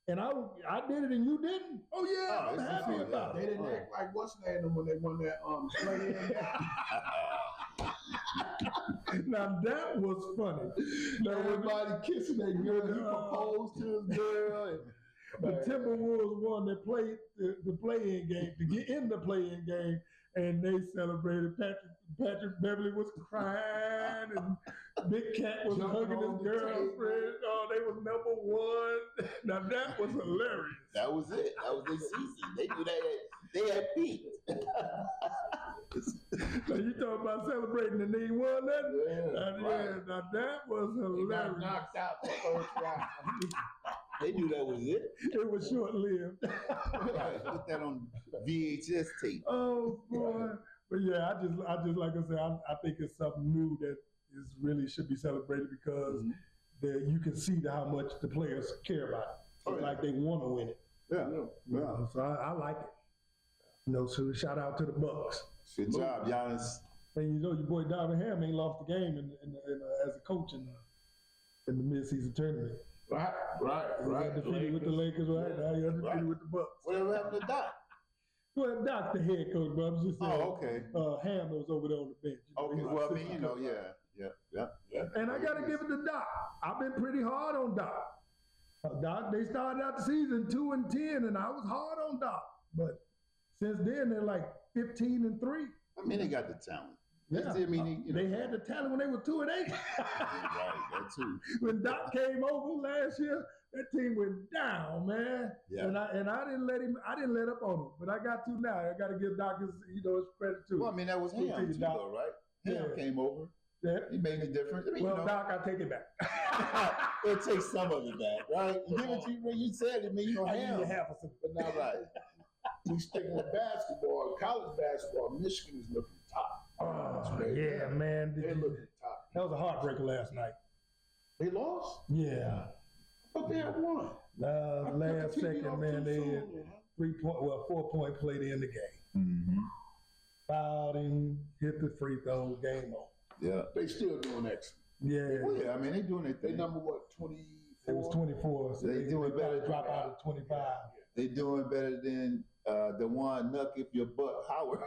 [SPEAKER 2] and I did it and you didn't, I'm happy about
[SPEAKER 3] They
[SPEAKER 2] it.
[SPEAKER 3] didn't act like what's the name when they won that play-in.
[SPEAKER 2] Now that was funny. Now,
[SPEAKER 3] Everybody kissing their girl. He proposed to his girl.
[SPEAKER 2] the Timberwolves won their the play-in game to get in the play-in game, and they celebrated. Patrick Beverly was crying, and Big Cat was
[SPEAKER 3] Jumping
[SPEAKER 2] hugging
[SPEAKER 3] on
[SPEAKER 2] his
[SPEAKER 3] the
[SPEAKER 2] girlfriend. Oh, they was #1. Now that was hilarious.
[SPEAKER 4] That was it. That was their season. They knew that they had peaked.
[SPEAKER 2] Now you talking about celebrating and they ain't won nothing?
[SPEAKER 3] Yeah,
[SPEAKER 2] Now that was
[SPEAKER 3] He got
[SPEAKER 2] hilarious.
[SPEAKER 3] knocked out the first round.
[SPEAKER 4] They knew that was it.
[SPEAKER 2] It was short-lived.
[SPEAKER 4] Right. Put that on VHS tape.
[SPEAKER 2] Oh boy. But yeah, I just like I said, I think it's something new that is really should be celebrated because you can see how much the players care about it. It's like they want to win it.
[SPEAKER 4] Yeah.
[SPEAKER 2] So I like it. You know, so shout out to the Bucks.
[SPEAKER 4] Good job, Giannis.
[SPEAKER 2] And you know, your boy Darvin Ham ain't lost the game as a coach in the midseason tournament.
[SPEAKER 3] Right.
[SPEAKER 2] He got defeated with the Lakers, right? Now he got defeated with the Bucks.
[SPEAKER 4] Whatever happened to Doc?
[SPEAKER 2] Well, Doc the head coach, but I'm just saying.
[SPEAKER 4] Oh, okay.
[SPEAKER 2] Ham was over there on the bench. You know,
[SPEAKER 4] Okay.
[SPEAKER 2] he's
[SPEAKER 4] Well, I mean,
[SPEAKER 2] assistant
[SPEAKER 4] you know,
[SPEAKER 2] coach.
[SPEAKER 4] yeah.
[SPEAKER 2] And I got to give it to Doc. I've been pretty hard on Doc. Doc, they started out the season 2-10, and I was hard on Doc. But since then, they're like 15-3.
[SPEAKER 4] I mean, they got the talent.
[SPEAKER 2] Yeah,
[SPEAKER 4] I mean, you know,
[SPEAKER 2] they had the talent when they were 2-8.
[SPEAKER 4] right, that too.
[SPEAKER 2] When Doc came over last year, that team went down, man.
[SPEAKER 4] Yeah.
[SPEAKER 2] And I didn't let up on him, but I got to now. I got to give Doc his credit too.
[SPEAKER 4] Well, I mean, that was
[SPEAKER 2] Salute to
[SPEAKER 4] him
[SPEAKER 2] you,
[SPEAKER 4] too,
[SPEAKER 2] Doc.
[SPEAKER 4] though, right? Ham
[SPEAKER 2] Yeah.
[SPEAKER 4] came over.
[SPEAKER 2] Yeah.
[SPEAKER 4] He made a difference. I mean,
[SPEAKER 2] Well,
[SPEAKER 4] you know,
[SPEAKER 2] Doc, I take it back.
[SPEAKER 4] we'll take some of it back, right? Give it to you when you said it, man. You know,
[SPEAKER 2] I give
[SPEAKER 4] Ham.
[SPEAKER 2] you half of it.
[SPEAKER 3] But now,
[SPEAKER 4] Right.
[SPEAKER 3] we sticking with basketball, college basketball. Michigan is looking top.
[SPEAKER 2] Oh, yeah, man.
[SPEAKER 3] They're looking top.
[SPEAKER 2] That was a heartbreaker last night.
[SPEAKER 3] They lost,
[SPEAKER 2] Yeah.
[SPEAKER 3] but they had won.
[SPEAKER 2] Last second, man, they had 4-point play to end the game.
[SPEAKER 4] Mm-hmm.
[SPEAKER 2] Fouled him, hit the free throw, game on.
[SPEAKER 4] Yeah.
[SPEAKER 3] They still doing excellent.
[SPEAKER 2] Yeah.
[SPEAKER 4] Well, yeah, I mean, they doing their
[SPEAKER 3] They
[SPEAKER 4] thing.
[SPEAKER 3] number what, 24?
[SPEAKER 2] It was 24, so
[SPEAKER 4] They doing better.
[SPEAKER 2] Drop out of 25.
[SPEAKER 4] They doing better than the one Nuck if your butt Howard.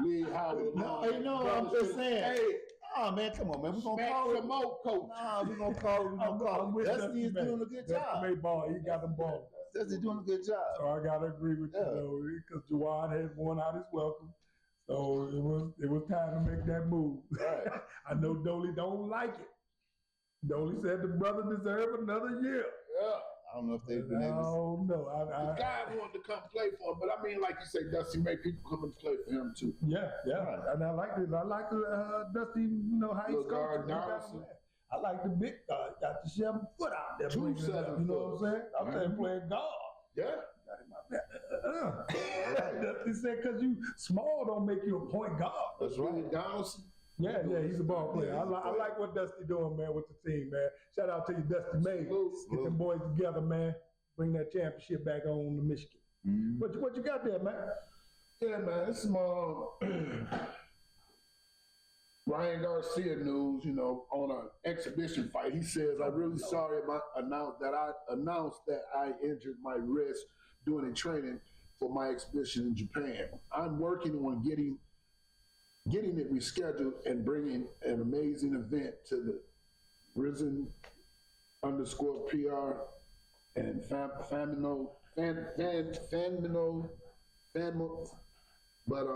[SPEAKER 3] Lee Howard.
[SPEAKER 4] No, I'm just saying.
[SPEAKER 3] Hey,
[SPEAKER 4] Oh man, come on, man. We're gonna
[SPEAKER 3] smack
[SPEAKER 4] call
[SPEAKER 3] some
[SPEAKER 4] it.
[SPEAKER 3] more, coach.
[SPEAKER 4] Nah, we're gonna call it. Dusty is doing a good job.
[SPEAKER 2] Dusty ball, he got them ball.
[SPEAKER 4] Dusty's doing a good job.
[SPEAKER 2] So I gotta agree with you, though, because Juwan had won out his welcome. So it was time to make that move.
[SPEAKER 4] Right.
[SPEAKER 2] I know Dolly don't like it. Dolly said the brother deserved another year.
[SPEAKER 3] Yeah.
[SPEAKER 4] I don't know if they've been able
[SPEAKER 3] The
[SPEAKER 2] No.
[SPEAKER 3] guy wanted to come play for him, but I mean, like you say, Dusty made people come and play for him too.
[SPEAKER 2] Yeah. And I like this. I like Dusty, you know, how he's
[SPEAKER 3] LeGard
[SPEAKER 2] coaching.
[SPEAKER 3] Donaldson.
[SPEAKER 2] I like the big guy. Got the 7 foot out there.
[SPEAKER 3] 2
[SPEAKER 2] bringing it up,
[SPEAKER 3] 7
[SPEAKER 2] You know what I'm saying? I'm saying playing guard.
[SPEAKER 3] Yeah.
[SPEAKER 2] Dusty said, because you small don't make you a point guard.
[SPEAKER 3] That's right. Donaldson.
[SPEAKER 2] Yeah, he's a ball player. I like what Dusty doing, man, with the team, man. Shout out to you, Dusty May. Get them boys together, man. Bring that championship back on to Michigan.
[SPEAKER 4] Mm-hmm.
[SPEAKER 2] What you got there, man?
[SPEAKER 3] Yeah, man, this is my Ryan Garcia news, you know, on an exhibition fight. He says, I'm really sorry I announced that I injured my wrist doing a training for my exhibition in Japan. I'm working on getting it rescheduled and bringing an amazing event to the Risen_PR But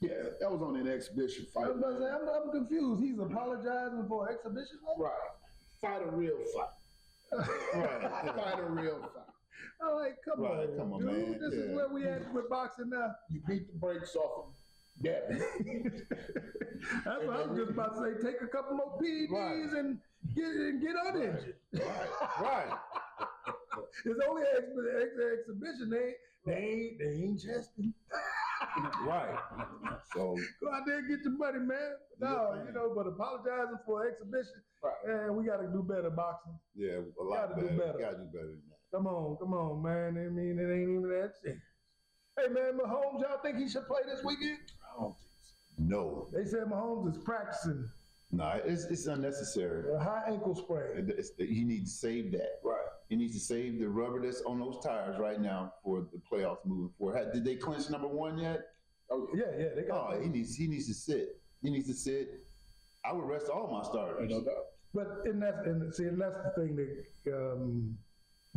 [SPEAKER 3] yeah, that was on an exhibition
[SPEAKER 2] I
[SPEAKER 3] fight.
[SPEAKER 2] was about to say, I'm confused. He's apologizing for exhibition?
[SPEAKER 3] Right. Fight a real fight.
[SPEAKER 4] Right.
[SPEAKER 3] Fight a real fight.
[SPEAKER 2] I'm like, come
[SPEAKER 4] Right,
[SPEAKER 2] on,
[SPEAKER 4] come on,
[SPEAKER 2] dude.
[SPEAKER 4] man.
[SPEAKER 2] This is
[SPEAKER 4] Yeah.
[SPEAKER 2] where we at with boxing now.
[SPEAKER 3] You beat the brakes off of Gabby.
[SPEAKER 2] That's what I was just about to say. Take a couple more PEDs
[SPEAKER 3] Right.
[SPEAKER 2] and get uninjured.
[SPEAKER 3] Right.
[SPEAKER 2] It's only exhibition. They ain't testing.
[SPEAKER 3] Right. So,
[SPEAKER 2] Go out there and get your money, man. No,
[SPEAKER 4] Yeah, man.
[SPEAKER 2] but apologizing for exhibition,
[SPEAKER 3] right.
[SPEAKER 2] man, we got to do better boxing.
[SPEAKER 4] Yeah, a lot
[SPEAKER 2] Gotta do
[SPEAKER 4] better.
[SPEAKER 2] better.
[SPEAKER 4] Gotta do better than that.
[SPEAKER 2] Come on, man. I mean, it ain't even that serious. Hey, man, Mahomes, y'all think he should play this weekend?
[SPEAKER 3] I don't think so.
[SPEAKER 4] No,
[SPEAKER 2] They said Mahomes is practicing
[SPEAKER 4] no, it's unnecessary.
[SPEAKER 2] a high ankle sprain.
[SPEAKER 4] He needs to save that.
[SPEAKER 3] Right.
[SPEAKER 4] He needs to save the rubber that's on those tires right now for the playoffs moving forward. Did they clinch number one yet?
[SPEAKER 3] Oh,
[SPEAKER 2] Yeah, they got.
[SPEAKER 4] Oh, he needs to sit. He needs to sit. I would rest all my starters.
[SPEAKER 3] no doubt.
[SPEAKER 2] But that's the thing that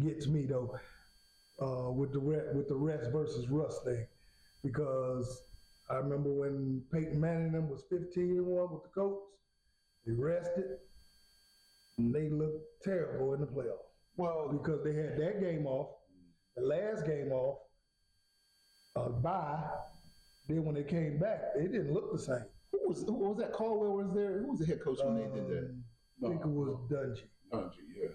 [SPEAKER 2] gets me though, with the rest versus rust thing, because I remember when Peyton Manning them was 15-1 with the Colts, they rested, and they looked terrible in the playoffs
[SPEAKER 4] Well,
[SPEAKER 2] because they had that game off, the last game off, bye. Then when they came back, they didn't look the same.
[SPEAKER 4] who was that? Caldwell was there. Who was the head coach when they did that?
[SPEAKER 2] I think it was Dungy.
[SPEAKER 3] Dungy, yeah.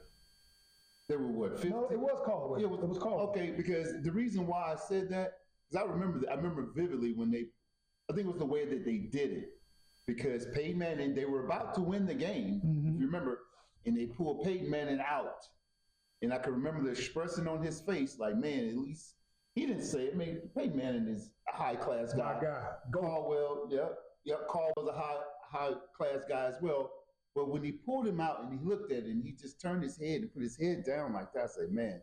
[SPEAKER 4] They were what? 15?
[SPEAKER 2] No, it was Caldwell.
[SPEAKER 4] Yeah,
[SPEAKER 2] It was Caldwell.
[SPEAKER 4] Okay, because the reason why I said that is I remember vividly when I think it was the way that they did it, because Peyton Manning, they were about to win the game, if you remember, and they pulled Peyton Manning out, and I can remember the expression on his face, like, man, at least he didn't say it. I mean, Peyton Manning is a high class guy.
[SPEAKER 2] My guy.
[SPEAKER 4] Caldwell, yep, Caldwell's a high class guy as well. But when he pulled him out and he looked at it and he just turned his head and put his head down like that, I said, man,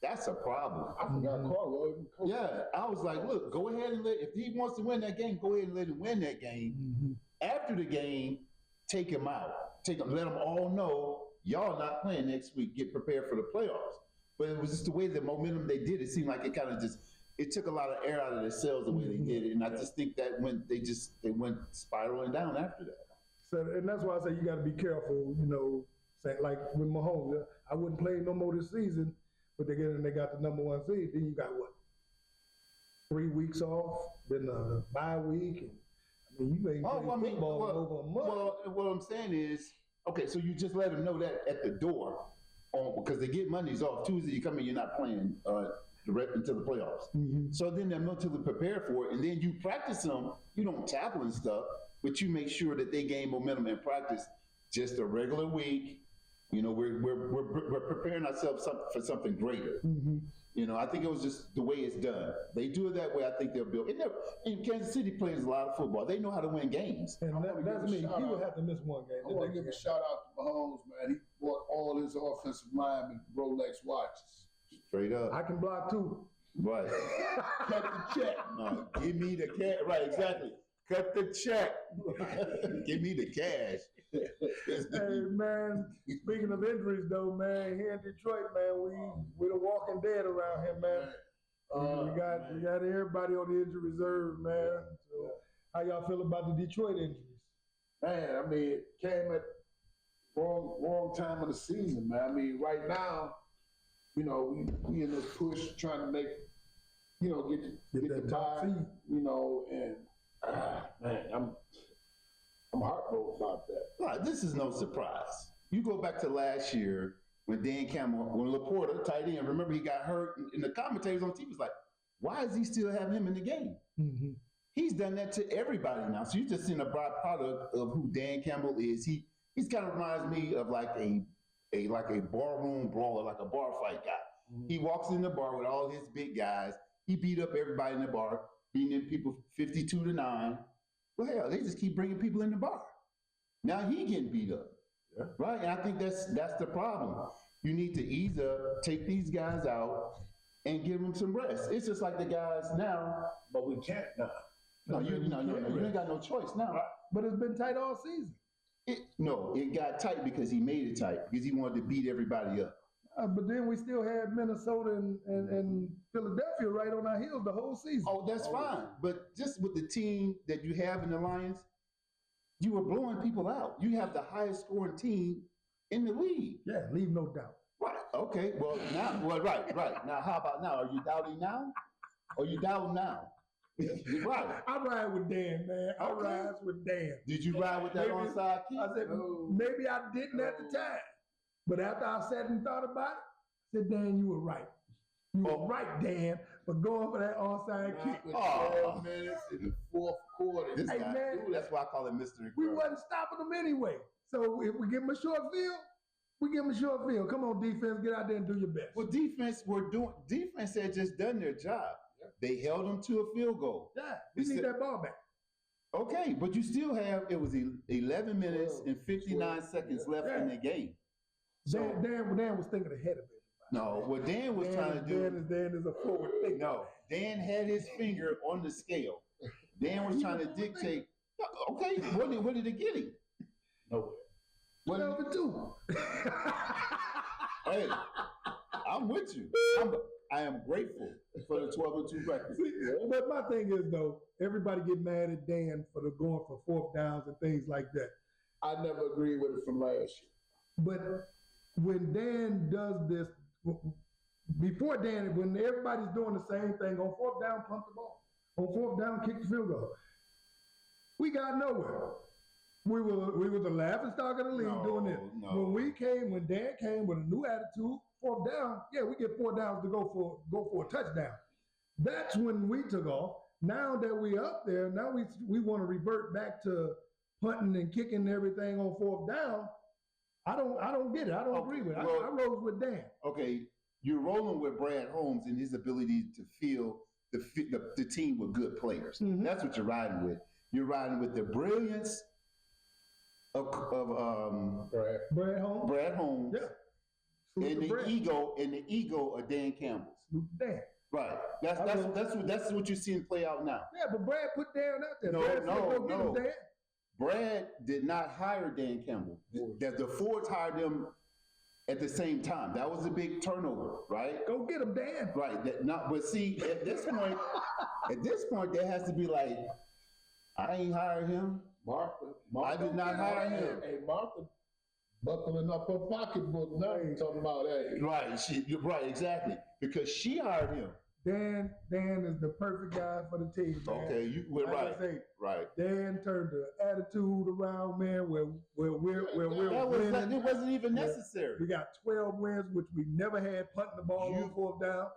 [SPEAKER 4] that's a problem.
[SPEAKER 3] I forgot Caldwell even coached.
[SPEAKER 4] Yeah, I was like, look, go ahead and if he wants to win that game, go ahead and let him win that game. After the game, take him out. Let them all know y'all not playing next week. Get prepared for the playoffs. But it was just the way the momentum they did. It seemed like it kind of it took a lot of air out of their sails the way they did it. And I just think that they went spiraling down after that.
[SPEAKER 2] So, and that's why I say you got to be careful, say, like with Mahomes, I wouldn't play no more this season, but they got the number one seed. Then you got what? 3 weeks off, then a bye week. And, you ain't playing football in over a month.
[SPEAKER 4] Well, what I'm saying is, okay, so you just let them know that at the door, because they get Mondays off. Tuesday you come in, you're not playing until the playoffs. So then they're mentally prepared for it, and then you practice them. You don't tackle and stuff, but you make sure that they gain momentum in practice. Just a regular week. We're preparing ourselves for something greater. I think it was just the way it's done. They do it that way. I think they'll build. And Kansas City plays a lot of football. They know how to win games.
[SPEAKER 2] And that's me. He
[SPEAKER 3] shout
[SPEAKER 2] would
[SPEAKER 3] out.
[SPEAKER 2] have to miss one game.
[SPEAKER 3] I want to give a shout out to Mahomes, man. He bought all his offensive linemen Rolex watches.
[SPEAKER 4] Straight up.
[SPEAKER 2] I can block too.
[SPEAKER 4] Right.
[SPEAKER 3] Cut the check.
[SPEAKER 4] No, give me the cash. Right, exactly. Cut the check. Give me the cash.
[SPEAKER 2] Hey man, speaking of injuries though, man, here in Detroit, man, we the walking dead around here, man. We got everybody on the injury reserve, man. So how y'all feel about the Detroit injuries?
[SPEAKER 3] Man, I mean, it came at wrong time of the season, man. I mean, right now, we in this push trying to make, get
[SPEAKER 2] that
[SPEAKER 3] the
[SPEAKER 2] top
[SPEAKER 3] bye,
[SPEAKER 2] seed.
[SPEAKER 3] and man, I'm heartbroken about that.
[SPEAKER 4] Right, this is no surprise. You go back to last year when Dan Campbell, when Laporta, tight end, remember he got hurt, and the commentators on TV was like, why is he still having him in the game? He's done that to everybody now. So you just seen a byproduct of who Dan Campbell is. He's kind of reminds me of like a barroom brawler, like a bar fight guy. He walks in the bar with all his big guys. He beat up everybody in the bar, beating people 52-9. Well, hell, they just keep bringing people in the bar. Now he getting beat up, right? And I think that's the problem. You need to either take these guys out and give them some rest. It's just like the guys now.
[SPEAKER 3] But we can't now.
[SPEAKER 4] No, you ain't got no choice now.
[SPEAKER 2] But it's been tight all season.
[SPEAKER 4] It got tight because he made it tight because he wanted to beat everybody up.
[SPEAKER 2] But then we still had Minnesota and Philadelphia right on our heels the whole season.
[SPEAKER 4] Oh, that's fine. But just with the team that you have in the Lions, you were blowing people out. You have the highest scoring team in the league.
[SPEAKER 2] Yeah, leave no doubt.
[SPEAKER 4] Right. Okay. Well, now, right. Now, how about now? Are you doubting now? Are you doubting now? Right.
[SPEAKER 2] I ride with Dan, man. I
[SPEAKER 4] Okay.
[SPEAKER 2] ride with Dan.
[SPEAKER 4] Did you ride with that
[SPEAKER 2] Maybe-
[SPEAKER 4] onside kick?
[SPEAKER 2] I said, maybe I didn't at the time. But after I sat and thought about it, I said, Dan, you were right. You were right, Dan, for going for that onside kick.
[SPEAKER 3] With
[SPEAKER 4] Oh.
[SPEAKER 3] 12 minutes in the fourth quarter.
[SPEAKER 4] This
[SPEAKER 2] Hey,
[SPEAKER 4] guy,
[SPEAKER 2] man.
[SPEAKER 4] that's why I call it Mr.
[SPEAKER 2] We
[SPEAKER 4] Incredible.
[SPEAKER 2] wasn't stopping them anyway. So if we give them a short field, we give them a short field. Come on, defense, get out there and do your best.
[SPEAKER 4] Well, defense had just done their job. They held them to a field goal.
[SPEAKER 2] Yeah, we
[SPEAKER 4] It's
[SPEAKER 2] need
[SPEAKER 4] the-
[SPEAKER 2] that ball back.
[SPEAKER 4] Okay, but you still have, it was 11 minutes and 59 seconds left in the game. So,
[SPEAKER 2] Dan was thinking ahead of it.
[SPEAKER 4] no, what Dan was trying to do,
[SPEAKER 2] Dan is a forward thinker.
[SPEAKER 4] no, Dan had his finger on the scale. Dan was trying to dictate, okay, what did it get him?
[SPEAKER 3] Nowhere.
[SPEAKER 4] What did
[SPEAKER 2] 12-2.
[SPEAKER 4] Hey, I'm with you. I am grateful for the 12-2 record.
[SPEAKER 2] But my thing is though, everybody get mad at Dan for the going for fourth downs and things like that.
[SPEAKER 3] I never agreed with it from last year.
[SPEAKER 2] But when Dan does this, before Dan, when everybody's doing the same thing, on fourth down, punt the ball. On fourth down, kick the field goal. We got nowhere. We were the laughing stock of the league
[SPEAKER 4] No,
[SPEAKER 2] doing this.
[SPEAKER 4] no.
[SPEAKER 2] When Dan came with a new attitude, fourth down, yeah, we get 4 downs to go for a touchdown. That's when we took off. Now that we up there, now we want to revert back to punting and kicking everything on fourth down. I don't get it. I don't agree with it.
[SPEAKER 4] Well-
[SPEAKER 2] I rose with Dan.
[SPEAKER 4] Okay, you're rolling with Brad Holmes and his ability to fill the team with good players.
[SPEAKER 2] Mhm.
[SPEAKER 4] That's what you're riding with. You're riding with the brilliance of
[SPEAKER 2] Brad Holmes.
[SPEAKER 4] Brad Holmes
[SPEAKER 2] Yeah.
[SPEAKER 4] and
[SPEAKER 2] Salute to
[SPEAKER 4] the
[SPEAKER 2] Brad.
[SPEAKER 4] ego of Dan Campbell.
[SPEAKER 2] Salute to Dan.
[SPEAKER 4] Right. That's what you're seeing play out now.
[SPEAKER 2] Yeah, but Brad put Dan out there.
[SPEAKER 4] No,
[SPEAKER 2] Brad said,
[SPEAKER 4] no,
[SPEAKER 2] go get
[SPEAKER 4] no.
[SPEAKER 2] him, Dan.
[SPEAKER 4] Brad did not hire Dan Campbell. The Fords hired him at the same time. That was a big turnover, right?
[SPEAKER 2] Go get him, Dan.
[SPEAKER 4] Right. But see, at this point, there has to be like, I ain't hired him.
[SPEAKER 3] Martha
[SPEAKER 4] I did not hire him.
[SPEAKER 3] Hey, Martha buckling up her pocketbook now. You talking about that?
[SPEAKER 4] Right. You're right. Exactly. Because she hired him.
[SPEAKER 2] Dan is the perfect guy for the team, man.
[SPEAKER 4] Okay. We're
[SPEAKER 2] Like I
[SPEAKER 4] right.
[SPEAKER 2] say,
[SPEAKER 4] Right.
[SPEAKER 2] Dan turned the attitude around, man, where we're winning.
[SPEAKER 4] It wasn't even
[SPEAKER 2] Yeah.
[SPEAKER 4] necessary.
[SPEAKER 2] We got 12 wins, which we never had punting the ball on fourth down.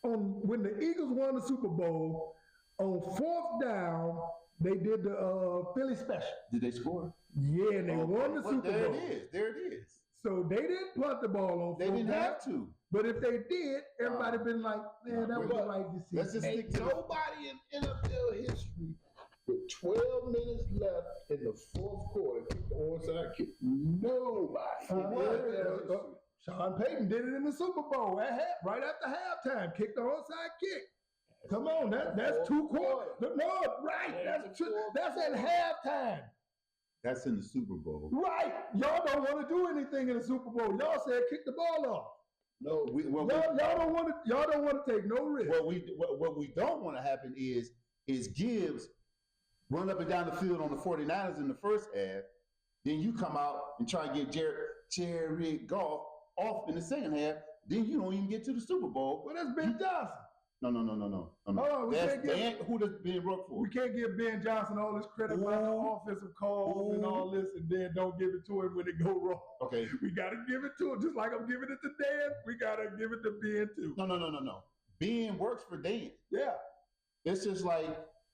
[SPEAKER 2] When the Eagles won the Super Bowl, on fourth down, they did the Philly special.
[SPEAKER 4] Did they score?
[SPEAKER 2] Yeah, and they won the
[SPEAKER 4] Well,
[SPEAKER 2] Super
[SPEAKER 4] there
[SPEAKER 2] Bowl.
[SPEAKER 4] it is. There it is.
[SPEAKER 2] So they didn't punt the ball on
[SPEAKER 4] They
[SPEAKER 2] fourth
[SPEAKER 4] didn't
[SPEAKER 2] down.
[SPEAKER 4] have to.
[SPEAKER 2] But if they did, everybody been like, man, that was the right
[SPEAKER 4] Let's
[SPEAKER 2] decision.
[SPEAKER 4] just
[SPEAKER 3] Ain't
[SPEAKER 4] stick to
[SPEAKER 3] nobody in NFL history with 12 minutes left in the fourth quarter kicked the onside kick. Nobody.
[SPEAKER 2] Sean Payton did it in the Super Bowl right after halftime. Kicked the onside kick. Come on, that's 2 quarters. No, right. That's at halftime.
[SPEAKER 4] That's in the Super Bowl.
[SPEAKER 2] Right. Y'all don't want to do anything in the Super Bowl. Y'all said kick the ball off.
[SPEAKER 3] No,
[SPEAKER 2] Y'all don't want to take no risk.
[SPEAKER 4] What we don't want to happen is Gibbs run up and down the field on the 49ers in the first half, then you come out and try to get Jared Goff off in the second half, then you don't even get to the Super Bowl.
[SPEAKER 2] Well, that's Ben Johnson.
[SPEAKER 4] No.
[SPEAKER 2] Oh, we
[SPEAKER 4] That's
[SPEAKER 2] can't get-
[SPEAKER 4] who does Ben work for?
[SPEAKER 2] We can't give Ben Johnson all this credit for the offensive calls and all this, and then don't give it to him when it go wrong.
[SPEAKER 4] Okay.
[SPEAKER 2] We gotta give it to him, just like I'm giving it to Dan. We gotta give it to Ben too.
[SPEAKER 4] No. Ben works for Dan.
[SPEAKER 2] Yeah,
[SPEAKER 4] It's just like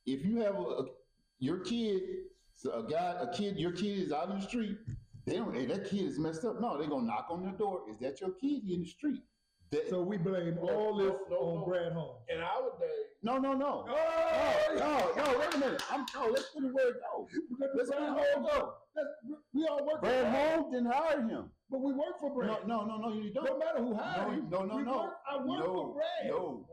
[SPEAKER 4] if you have your kid is out in the street, they don't, hey, that kid is messed up. No, they're gonna knock on your door. Is that your kid in the street?
[SPEAKER 2] so we blame all this on Brad Holmes.
[SPEAKER 3] in our day,
[SPEAKER 4] No.
[SPEAKER 2] Oh,
[SPEAKER 4] No, wait a minute. Let's put it where it goes. Let's put it where it goes.
[SPEAKER 2] We all work
[SPEAKER 4] Brad
[SPEAKER 2] for Brad,
[SPEAKER 4] Holmes didn't hire him.
[SPEAKER 2] but we work for Brad.
[SPEAKER 4] No, you don't.
[SPEAKER 2] No matter who hired him.
[SPEAKER 4] No.
[SPEAKER 2] I work for Brad.
[SPEAKER 4] No.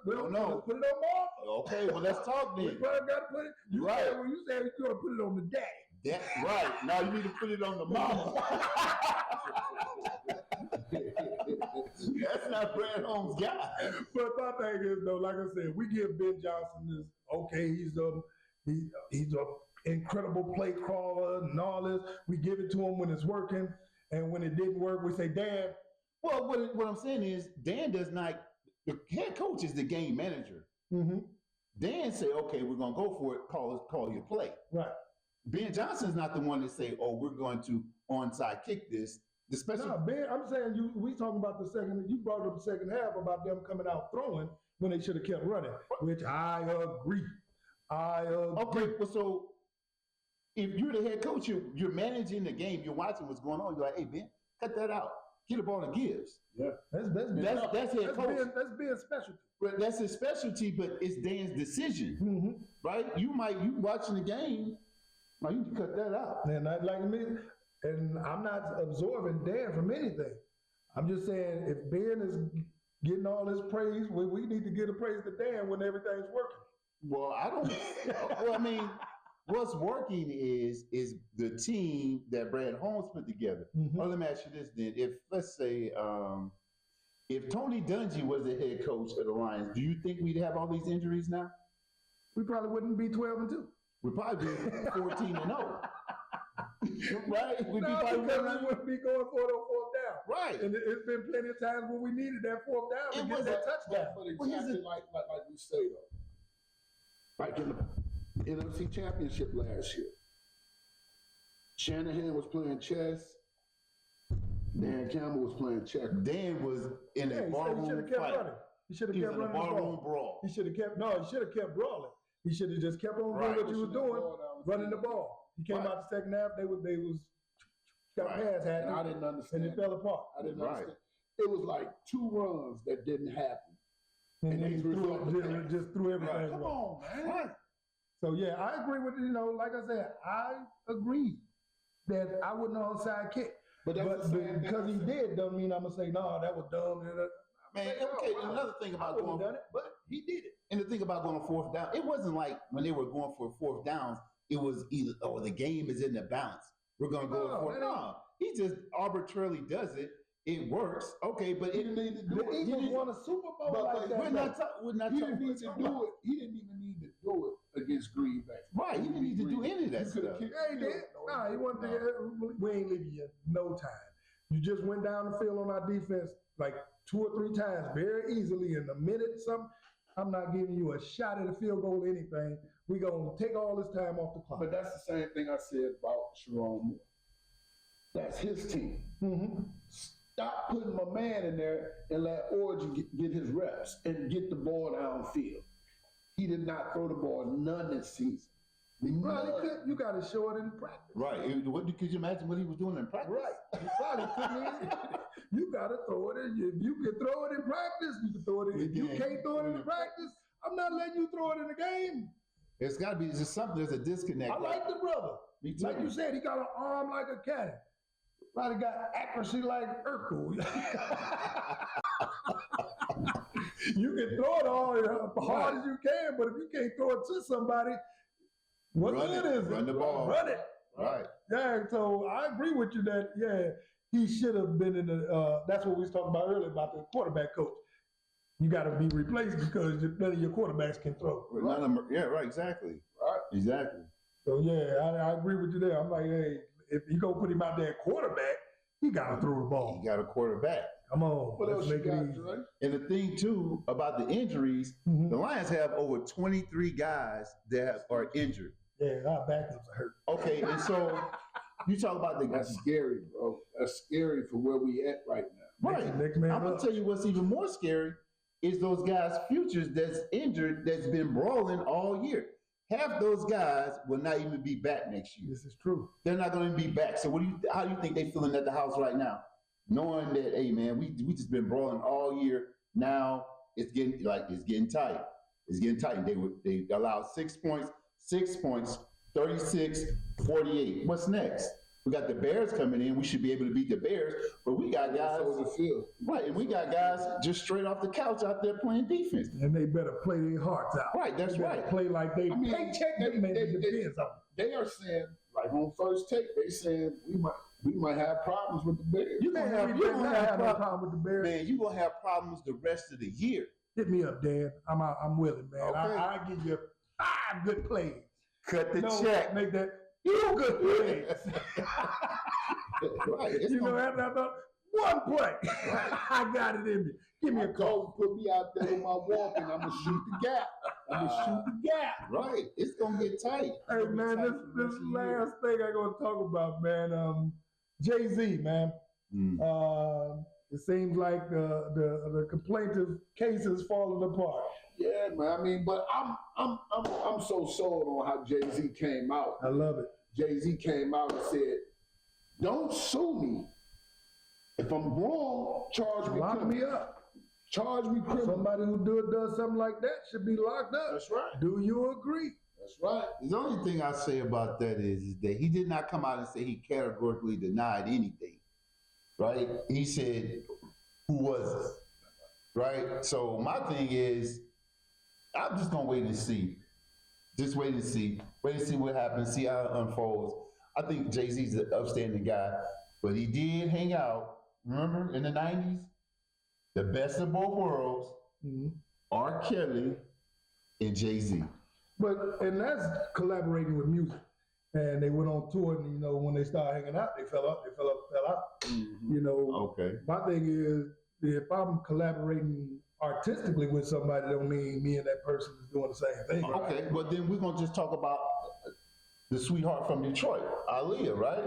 [SPEAKER 2] Well,
[SPEAKER 4] No.
[SPEAKER 2] let's put it on Martha.
[SPEAKER 4] Okay, well, let's talk
[SPEAKER 2] We
[SPEAKER 4] then.
[SPEAKER 2] probably gotta put it. You
[SPEAKER 4] Right.
[SPEAKER 2] said, when you said you're gonna put it on the day.
[SPEAKER 4] That's right. Now you need to put it on the mama. That's not Brad Holmes' guy.
[SPEAKER 2] But my thing is though, like I said, we give Ben Johnson this. Okay, he's a incredible play caller and all this. We give it to him when it's working, and when it didn't work, we say, "Dan."
[SPEAKER 4] Well, what I'm saying is, Dan does not. The head coach is the game manager.
[SPEAKER 2] Mm-hmm.
[SPEAKER 4] Dan say, "Okay, we're gonna go for it. Call your play."
[SPEAKER 2] Right.
[SPEAKER 4] Ben Johnson's not the one to say, "Oh, we're going to onside kick this." The special.
[SPEAKER 2] No, Ben, I'm saying we talking about the second. You brought up the second half about them coming out throwing when they should have kept running, which I agree.
[SPEAKER 4] Okay, well, so if you're the head coach, you're managing the game, you're watching what's going on. You're like, "Hey, Ben, cut that out. Get the ball to Gibbs."
[SPEAKER 2] Yeah, that's
[SPEAKER 4] head coach.
[SPEAKER 2] That's being specialty.
[SPEAKER 4] But that's his specialty, but it's Dan's decision,
[SPEAKER 2] Mm-hmm.
[SPEAKER 4] right? You watching the game, like you can cut that out.
[SPEAKER 2] And I like me, and I'm not absorbing Dan from anything. I'm just saying if Ben is getting all this praise, we need to give the praise to Dan when everything's working.
[SPEAKER 4] Well, I don't. Well, I mean, what's working is the team that Brad Holmes put together.
[SPEAKER 2] Mhm.
[SPEAKER 4] Oh, let me ask you this then: if let's say if Tony Dungy was the head coach of the Lions, do you think we'd have all these injuries now?
[SPEAKER 2] We probably wouldn't be 12-2.
[SPEAKER 4] We'd probably be 14-0. Right? We'd
[SPEAKER 2] No,
[SPEAKER 4] be
[SPEAKER 2] because we wouldn't be going for it on fourth down.
[SPEAKER 4] right.
[SPEAKER 2] And it's been plenty of times where we needed that fourth down to
[SPEAKER 4] It
[SPEAKER 2] get
[SPEAKER 4] was
[SPEAKER 2] that touchdown.
[SPEAKER 3] But
[SPEAKER 4] Well, here's
[SPEAKER 3] exactly like we say though. Like in the NFC Championship last year, Shanahan was playing chess. Dan Campbell was playing checkers.
[SPEAKER 4] Dan was in
[SPEAKER 2] Yeah,
[SPEAKER 4] a
[SPEAKER 2] he should
[SPEAKER 4] barroom
[SPEAKER 2] have kept
[SPEAKER 4] fight.
[SPEAKER 2] running. He should have
[SPEAKER 4] He was
[SPEAKER 2] kept
[SPEAKER 4] in a
[SPEAKER 2] running the
[SPEAKER 4] barroom
[SPEAKER 2] ball.
[SPEAKER 4] brawl.
[SPEAKER 2] He should have kept brawling. He should have just kept on
[SPEAKER 4] Right.
[SPEAKER 2] doing what he was doing, running the ball. He came
[SPEAKER 4] Right.
[SPEAKER 2] out the second half, they was got
[SPEAKER 4] Right.
[SPEAKER 2] pass had
[SPEAKER 3] And I
[SPEAKER 2] it,
[SPEAKER 3] didn't
[SPEAKER 2] and
[SPEAKER 3] understand.
[SPEAKER 2] it fell apart.
[SPEAKER 3] I didn't
[SPEAKER 4] Right.
[SPEAKER 3] understand. It was like 2 runs that didn't happen.
[SPEAKER 2] And
[SPEAKER 3] And
[SPEAKER 2] then he
[SPEAKER 3] they
[SPEAKER 2] threw
[SPEAKER 3] threw
[SPEAKER 2] it,
[SPEAKER 3] it.
[SPEAKER 2] just threw everything
[SPEAKER 4] Right.
[SPEAKER 3] Come
[SPEAKER 2] away.
[SPEAKER 3] on, man.
[SPEAKER 4] Right.
[SPEAKER 2] So yeah, I agree with like I said, I agree that I wouldn't onside kick.
[SPEAKER 3] But that's
[SPEAKER 2] But
[SPEAKER 3] the same thing
[SPEAKER 2] because
[SPEAKER 3] I
[SPEAKER 2] he
[SPEAKER 3] said.
[SPEAKER 2] did doesn't mean I'm gonna say no, that was dumb.
[SPEAKER 4] Man,
[SPEAKER 2] Say,
[SPEAKER 4] okay,
[SPEAKER 2] wow,
[SPEAKER 4] another thing
[SPEAKER 2] I
[SPEAKER 4] about
[SPEAKER 2] wouldn't have
[SPEAKER 4] going
[SPEAKER 2] done it, but he did it.
[SPEAKER 4] and the thing about going fourth down, it wasn't like when they were going for fourth downs, it was either the game is in the balance. We're gonna go
[SPEAKER 2] No,
[SPEAKER 4] for
[SPEAKER 2] that
[SPEAKER 4] no. He just arbitrarily does it. It works. Okay, but
[SPEAKER 3] He
[SPEAKER 4] it
[SPEAKER 3] didn't need to do
[SPEAKER 2] The
[SPEAKER 3] it. He
[SPEAKER 2] Eagles
[SPEAKER 3] didn't-
[SPEAKER 2] won a Super Bowl
[SPEAKER 3] But
[SPEAKER 2] like that.
[SPEAKER 4] we're not
[SPEAKER 3] He didn't need to
[SPEAKER 4] talking.
[SPEAKER 3] do it. He didn't even need to do it against Green Bay.
[SPEAKER 4] Right, he didn't need to do any of that
[SPEAKER 3] You could've
[SPEAKER 4] stuff.
[SPEAKER 3] kicked
[SPEAKER 2] Yeah, he
[SPEAKER 3] the
[SPEAKER 2] did.
[SPEAKER 3] field.
[SPEAKER 2] Nah, he wasn't there. We ain't leaving you no time. You just went down the field on our defense like 2 or 3 times very easily in a minute. I'm not giving you a shot at a field goal or anything. We gonna take all this time off the clock.
[SPEAKER 3] But that's the same thing I said about Sharon Moore. That's his team.
[SPEAKER 2] Mm-hmm.
[SPEAKER 3] Stop putting my man in there and let Origin get his reps and get the ball downfield. He did not throw the ball none this season. None.
[SPEAKER 2] You got to show it in practice.
[SPEAKER 4] Right. Could you imagine what he was doing in practice?
[SPEAKER 2] Right. You probably couldn't even. You got to throw it in. If you can throw it in practice, you can throw it in. If you can't throw it in practice, I'm not letting you throw it in the game.
[SPEAKER 4] It's got to be just something. There's a disconnect.
[SPEAKER 2] I like the brother.
[SPEAKER 4] Me too.
[SPEAKER 2] Like you said, he got an arm like a cannon. Probably got accuracy like Urkel. You can throw it all as hard as you can, but if you can't throw it to somebody, what
[SPEAKER 4] Run
[SPEAKER 2] good
[SPEAKER 4] it.
[SPEAKER 2] is it?
[SPEAKER 4] Run the ball.
[SPEAKER 2] Run it.
[SPEAKER 4] Right.
[SPEAKER 2] Yeah, so I agree with you that, yeah, he should have been in the, that's what we was talking about earlier about the quarterback coach. You got to be replaced because none of your quarterbacks can throw.
[SPEAKER 4] Yeah, right, exactly.
[SPEAKER 3] Right.
[SPEAKER 4] Exactly.
[SPEAKER 2] So, yeah, I agree with you there. I'm like, hey, if you go put him out there at quarterback, he got to throw the ball.
[SPEAKER 4] You got a quarterback.
[SPEAKER 2] Come on,
[SPEAKER 3] What
[SPEAKER 2] let's
[SPEAKER 3] else you
[SPEAKER 2] make it
[SPEAKER 3] got,
[SPEAKER 2] easy.
[SPEAKER 3] Dre?
[SPEAKER 4] And the thing too about the injuries,
[SPEAKER 2] Mhm.
[SPEAKER 4] the Lions have over 23 guys that are injured.
[SPEAKER 2] Yeah, our backups are hurt.
[SPEAKER 4] Okay, and so you talk about the
[SPEAKER 3] That's scary, bro. That's scary for where we at right now.
[SPEAKER 4] right.
[SPEAKER 2] Next man
[SPEAKER 4] I'm gonna
[SPEAKER 2] up.
[SPEAKER 4] tell you what's even more scary is those guys' futures that's injured that's been brawling all year. Half those guys will not even be back next year.
[SPEAKER 2] This is true.
[SPEAKER 4] They're not going to be back. So how do you think they feeling at the house right now, knowing that, hey man, we just been brawling all year. Now it's getting tight. It's getting tight. They allowed 6 points, 36-48. What's next? We got the Bears coming in. We should be able to beat the Bears, but we got guys
[SPEAKER 3] So the field.
[SPEAKER 4] right, and we got guys just straight off the couch out there playing defense.
[SPEAKER 2] And they better play their hearts out.
[SPEAKER 4] Right, that's
[SPEAKER 2] They better
[SPEAKER 4] right.
[SPEAKER 2] play like they
[SPEAKER 3] I mean,
[SPEAKER 2] paycheck
[SPEAKER 3] they-
[SPEAKER 2] depends on.
[SPEAKER 3] They are saying like on First Take, they said we might have problems with the Bears.
[SPEAKER 4] You're gonna have,
[SPEAKER 2] You don't have no problem with the Bears.
[SPEAKER 4] man, you're gonna have problems the rest of the year.
[SPEAKER 2] Hit me up, Dan. I'm willing, man.
[SPEAKER 4] Okay.
[SPEAKER 2] I give you 5 good plays.
[SPEAKER 4] Cut the
[SPEAKER 2] No,
[SPEAKER 4] check.
[SPEAKER 2] make that 2 good plays.
[SPEAKER 3] Right. It's
[SPEAKER 2] You know,
[SPEAKER 3] gonna-
[SPEAKER 2] after about 1 play, I got it in me. Give me a call.
[SPEAKER 3] Coach put me out there on my walk, and I'm gonna shoot the gap. I'm gonna shoot the gap.
[SPEAKER 4] Right. It's gonna get tight.
[SPEAKER 2] Hey man, this last thing I gonna talk about, man. Jay-Z, man. It seems like the complaintive case is falling apart.
[SPEAKER 3] Yeah, man. I mean, but I'm so sold on how Jay-Z came out.
[SPEAKER 2] I love it.
[SPEAKER 3] Jay-Z came out and said, "Don't sue me. If I'm wrong, charge me
[SPEAKER 2] Lock
[SPEAKER 3] criminal.
[SPEAKER 2] me up.
[SPEAKER 3] Charge me criminal."
[SPEAKER 2] Somebody who does something like that should be locked up.
[SPEAKER 3] That's right.
[SPEAKER 2] Do you agree?
[SPEAKER 3] That's right.
[SPEAKER 4] The only thing I say about that is that he did not come out and say he categorically denied anything, right? He said, who was it, right? So my thing is, I'm just gonna wait and see. Just wait and see. Wait and see what happens, see how it unfolds. I think Jay-Z's an upstanding guy, but he did hang out, remember, in the 90s? The best of both worlds, R. Kelly and Jay-Z.
[SPEAKER 2] And that's collaborating with music. And they went on tour, and when they started hanging out, they fell out. You know,
[SPEAKER 4] Okay.
[SPEAKER 2] my thing is, if I'm collaborating artistically with somebody, don't mean me and that person is doing the same thing. Right?
[SPEAKER 4] Okay, but then we're gonna just talk about the sweetheart from Detroit, Aaliyah, right?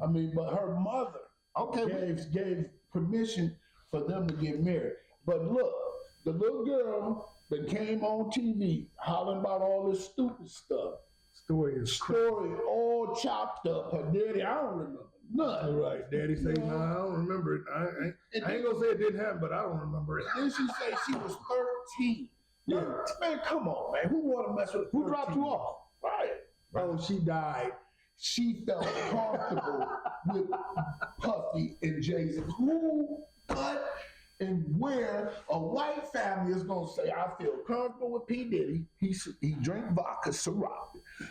[SPEAKER 3] I mean, but her mother
[SPEAKER 4] Okay.
[SPEAKER 3] gave permission for them to get married. But look, the little girl that came on TV hollering about all this stupid stuff,
[SPEAKER 2] Story is
[SPEAKER 3] story all chopped up. Her daddy, I don't remember nothing.
[SPEAKER 2] right. Daddy say, no, I don't remember it. I ain't gonna say it didn't happen, but I don't remember it.
[SPEAKER 3] Then she say she was 13.
[SPEAKER 2] Yeah.
[SPEAKER 3] Man, come on, man. Who want to mess with? Who dropped you off? Right.
[SPEAKER 2] Oh, she died.
[SPEAKER 3] She felt comfortable with Puffy and Jay-Z. Who, but, and where a white family is gonna say, I feel comfortable with P. Diddy. He drink vodka, Ciroc.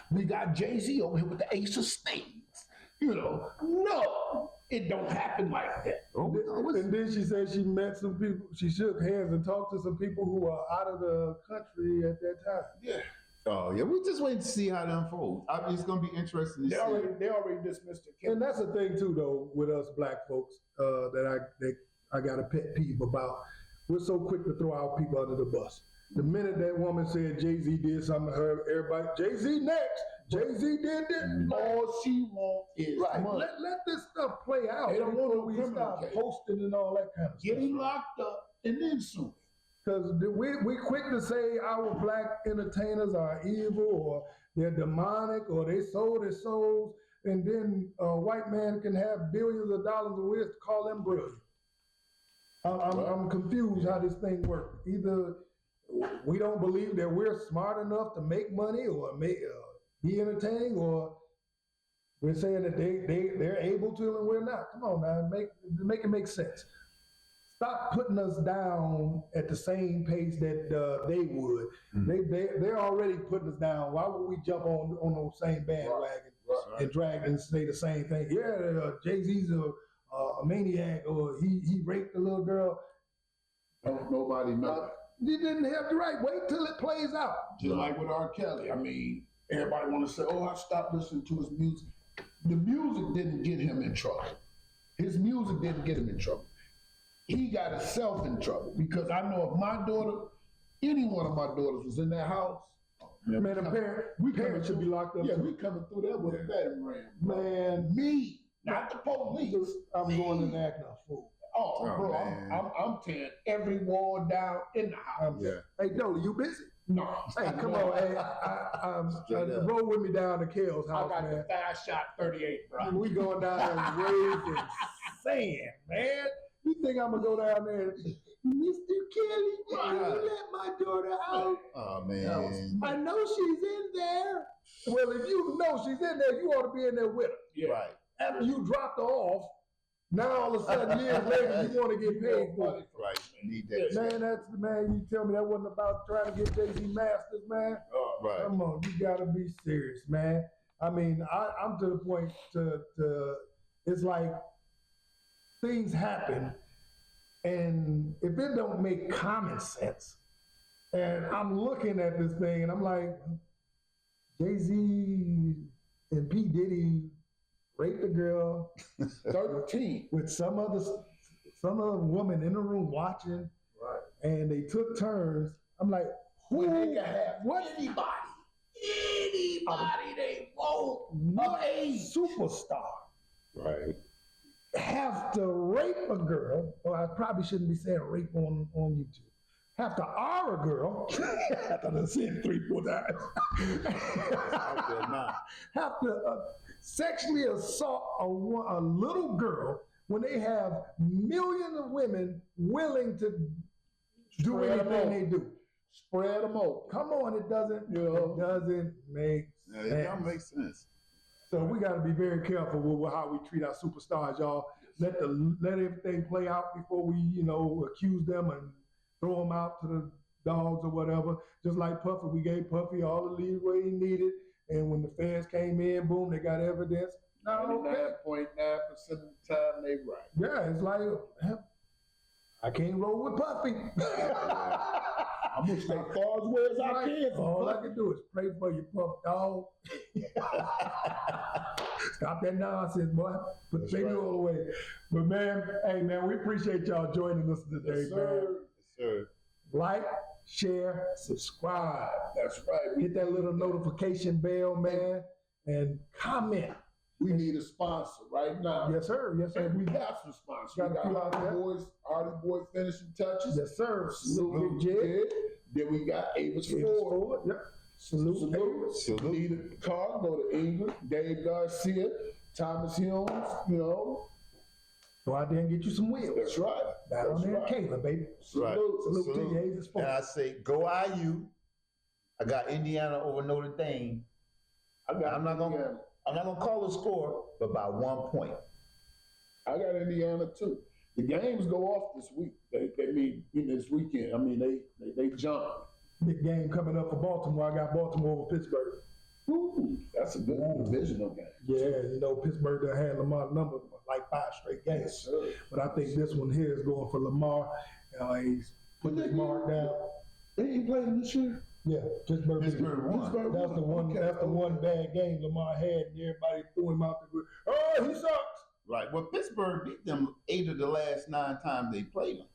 [SPEAKER 3] We got Jay-Z over here with the Ace of Spades. No, it don't happen like that.
[SPEAKER 2] And then she said she met some people. She shook hands and talked to some people who were out of the country at that time.
[SPEAKER 3] Yeah.
[SPEAKER 4] Oh yeah, we just wait to see how it unfolds. It's gonna be interesting to
[SPEAKER 3] They
[SPEAKER 4] see.
[SPEAKER 3] already dismissed the
[SPEAKER 2] And that's the thing too, though, with us black folks, that I got a pet peeve about. We're so quick to throw our people under the bus. The minute that woman said Jay-Z did something to her, everybody, Jay-Z next. Jay-Z did this.
[SPEAKER 3] All she wants is money.
[SPEAKER 2] Let this stuff play out.
[SPEAKER 3] They don't want
[SPEAKER 2] before
[SPEAKER 3] no
[SPEAKER 2] we
[SPEAKER 3] criminal
[SPEAKER 2] start
[SPEAKER 3] case.
[SPEAKER 2] posting and all that kind of
[SPEAKER 3] Get
[SPEAKER 2] stuff.
[SPEAKER 3] him locked up and then sue him.
[SPEAKER 2] Because we quick to say our black entertainers are evil or they're demonic or they sold their souls, and then a white man can have billions of dollars and we have to call them brilliant. I'm confused how this thing works. Either we don't believe that we're smart enough to make money or be entertaining, or we're saying that they're able to and we're not. Come on now, make it make sense. Stop putting us down at the same pace that they would. They're already putting us down. Why would we jump on those same bandwagon and drag and say the same thing? Yeah, Jay-Z's a maniac, or he raped a little girl.
[SPEAKER 3] Nobody knows.
[SPEAKER 2] You didn't have the right. Wait till it plays out.
[SPEAKER 3] Just like with R. Kelly. I mean, everybody want to say, oh, I stopped listening to his music. The music didn't get him in trouble. His music didn't get him in trouble. He got himself in trouble, because I know if my daughter, any one of my daughters was in that house,
[SPEAKER 2] Man, parents should be locked up.
[SPEAKER 3] yeah,
[SPEAKER 2] too.
[SPEAKER 3] we coming through that with a battering ram.
[SPEAKER 2] Man,
[SPEAKER 3] Me, not the police.
[SPEAKER 2] I'm going in there acting a fool.
[SPEAKER 3] Oh,
[SPEAKER 4] Oh,
[SPEAKER 3] bro,
[SPEAKER 4] man.
[SPEAKER 3] I'm tearing every wall down in the house.
[SPEAKER 2] Hey, Dolly, you busy?
[SPEAKER 3] No.
[SPEAKER 2] Hey, come on. Hey,
[SPEAKER 4] Straight up.
[SPEAKER 2] roll with me down to Kale's
[SPEAKER 3] I
[SPEAKER 2] house,
[SPEAKER 3] got
[SPEAKER 2] man.
[SPEAKER 3] the 5-shot 38, bro.
[SPEAKER 2] We going down there and raising sand, man. You think I'm gonna go down there, Mr. Kelly? Why you let my daughter out?
[SPEAKER 4] Oh man.
[SPEAKER 2] I know she's in there. Well, if you know she's in there, you ought to be in there with her.
[SPEAKER 3] Yeah.
[SPEAKER 4] Right.
[SPEAKER 2] After you dropped her off, now all of a sudden years later you want to get paid for it.
[SPEAKER 4] Right. Need that.
[SPEAKER 2] Man, you tell me that wasn't about trying to get Jay-Z masters, man.
[SPEAKER 4] Right.
[SPEAKER 2] Come on, you gotta be serious, man. I mean, I'm to the point to it's like things happen, and if it don't make common sense, and I'm looking at this thing and I'm like, Jay-Z and P. Diddy raped a girl
[SPEAKER 3] 13.
[SPEAKER 2] with some other woman in the room watching,
[SPEAKER 3] Right.
[SPEAKER 2] and they took turns. I'm like,
[SPEAKER 3] When they
[SPEAKER 2] who?
[SPEAKER 3] can have
[SPEAKER 2] What?
[SPEAKER 3] anybody they want.
[SPEAKER 2] What a superstar
[SPEAKER 3] Right.
[SPEAKER 2] have to rape a girl, or I probably shouldn't be saying rape on YouTube. Have to R a girl, after I said 3-4 times. Have to sexually assault a little girl when they have millions of women willing to do
[SPEAKER 3] Spread 'em
[SPEAKER 2] anything
[SPEAKER 3] out.
[SPEAKER 2] they do.
[SPEAKER 3] Spread them open.
[SPEAKER 2] Come on, it doesn't make
[SPEAKER 4] Yeah, it don't make
[SPEAKER 2] sense.
[SPEAKER 4] sense.
[SPEAKER 2] So we got to be very careful with how we treat our superstars, y'all. Let everything play out before we, accuse them and throw them out to the dogs or whatever. Just like Puffy, we gave Puffy all the leeway he needed, and when the feds came in, boom, they got evidence. No, okay.
[SPEAKER 3] 99.9% of the time they right.
[SPEAKER 2] Yeah, it's like I can't roll with Puffy.
[SPEAKER 3] I'm gonna stay far as well as I can.
[SPEAKER 2] All I can do is pray for you, Puff dog. Stop that nonsense, boy. Put the baby
[SPEAKER 3] right.
[SPEAKER 2] all away. But man, hey man, we appreciate y'all joining us today,
[SPEAKER 3] Yes,
[SPEAKER 2] man.
[SPEAKER 3] sir.
[SPEAKER 4] Sure.
[SPEAKER 2] Like, share, subscribe.
[SPEAKER 3] That's right.
[SPEAKER 2] Hit that little notification bell, man, and comment.
[SPEAKER 3] We need a sponsor right now.
[SPEAKER 2] Yes, sir. Yes, sir.
[SPEAKER 3] And we got some sponsors.
[SPEAKER 2] Got a
[SPEAKER 3] We
[SPEAKER 2] few
[SPEAKER 3] got
[SPEAKER 2] out there.
[SPEAKER 3] Hardy Boys Finishing Touches.
[SPEAKER 2] Yes, sir.
[SPEAKER 3] Salute
[SPEAKER 2] Jed.
[SPEAKER 3] Jed. Then we got Avis
[SPEAKER 2] Davis
[SPEAKER 3] Ford.
[SPEAKER 2] Ford. Yep. Salute.
[SPEAKER 3] Salute.
[SPEAKER 4] Salute.
[SPEAKER 3] Need a car, go to England. Dave Garcia, Thomas Humes,
[SPEAKER 2] Go out there and get you some wheels.
[SPEAKER 3] That's right.
[SPEAKER 2] Down
[SPEAKER 3] That's
[SPEAKER 2] there in
[SPEAKER 3] right.
[SPEAKER 2] Kayla, baby.
[SPEAKER 4] Right.
[SPEAKER 2] Salute to you, Avis Ford.
[SPEAKER 6] And I say, go IU. I got Indiana over Notre Dame.
[SPEAKER 3] I got
[SPEAKER 6] I'm not gonna-
[SPEAKER 3] Indiana.
[SPEAKER 6] I'm not gonna call the score, but by 1 point.
[SPEAKER 3] I got Indiana too. The games go off this week. They mean this weekend. I mean they jump.
[SPEAKER 2] Big game coming up for Baltimore. I got Baltimore over Pittsburgh.
[SPEAKER 3] Ooh, that's a good divisional game.
[SPEAKER 2] Yeah, Pittsburgh done had Lamar number for like 5 straight games.
[SPEAKER 3] Yes, sir.
[SPEAKER 2] But I think this one here is going for Lamar. He's putting his mark down.
[SPEAKER 3] They ain't playing this year.
[SPEAKER 2] Yeah, Pittsburgh.
[SPEAKER 4] Pittsburgh won.
[SPEAKER 3] Pittsburgh
[SPEAKER 2] That's the one.
[SPEAKER 3] Okay.
[SPEAKER 2] That's the one bad game Lamar had, and everybody threw him out the. Oh, he sucks.
[SPEAKER 4] Right. Well, Pittsburgh beat them 8 of the last 9 times they played them.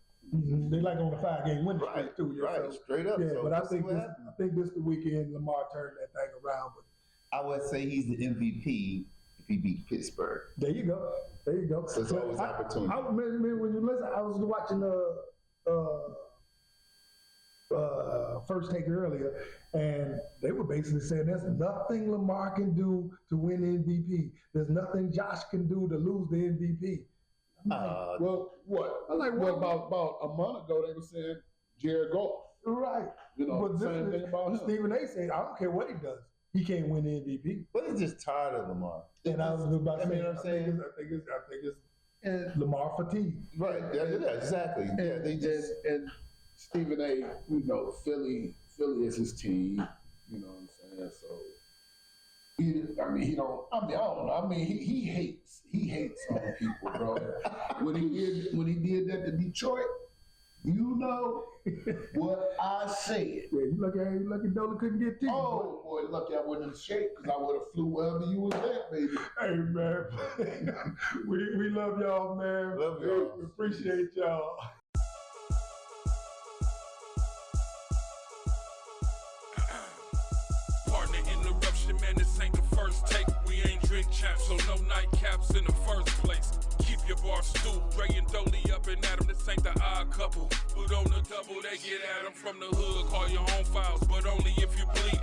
[SPEAKER 2] They like on a 5-game winning streak
[SPEAKER 4] Right.
[SPEAKER 2] too. Yeah,
[SPEAKER 4] Right.
[SPEAKER 2] so-
[SPEAKER 4] Straight up.
[SPEAKER 2] yeah,
[SPEAKER 4] So
[SPEAKER 2] but I
[SPEAKER 4] we'll see
[SPEAKER 2] think
[SPEAKER 4] what
[SPEAKER 2] this.
[SPEAKER 4] happens.
[SPEAKER 2] I think this the weekend Lamar turned that thing around. But
[SPEAKER 4] I would say he's the MVP if he beat Pittsburgh.
[SPEAKER 2] there you go. There you go.
[SPEAKER 4] So it's always opportunity.
[SPEAKER 2] I remember when you listen. I was watching First Take earlier, and they were basically saying there's nothing Lamar can do to win MVP. There's nothing Josh can do to lose the MVP.
[SPEAKER 3] Well, what?
[SPEAKER 2] I'm like,
[SPEAKER 3] what
[SPEAKER 2] what?
[SPEAKER 3] about a month ago they were saying Jared Goff.
[SPEAKER 2] Right.
[SPEAKER 3] But same thing about him.
[SPEAKER 2] Stephen A. said, I don't care what he does. He can't win the MVP.
[SPEAKER 6] But he's just tired of Lamar.
[SPEAKER 2] And I was about to
[SPEAKER 6] I
[SPEAKER 2] say,
[SPEAKER 6] mean, what I'm saying?
[SPEAKER 2] I think it's Lamar fatigue.
[SPEAKER 4] Right. Yeah, exactly. Yeah, they just.
[SPEAKER 3] And Stephen A. Philly is his team. You know what I'm saying? So he don't. I don't know. I mean, he hates on people, bro. when he did that to Detroit, you know what I said.
[SPEAKER 2] Yeah, you lucky Dola couldn't get tickets.
[SPEAKER 3] Oh boy, lucky I wasn't in shape because I would have flew wherever you was at, baby.
[SPEAKER 2] Hey man, we love y'all, man.
[SPEAKER 4] Love y'all.
[SPEAKER 2] We appreciate y'all.
[SPEAKER 1] Partner interruption, man, this ain't the first take. We ain't drink champs, so no nightcaps in the first place. Keep your bar stooped, Dre and Dolly up and at 'em, this ain't the odd couple. But on the double, they get at 'em from the hood, call your own files, but only if you bleed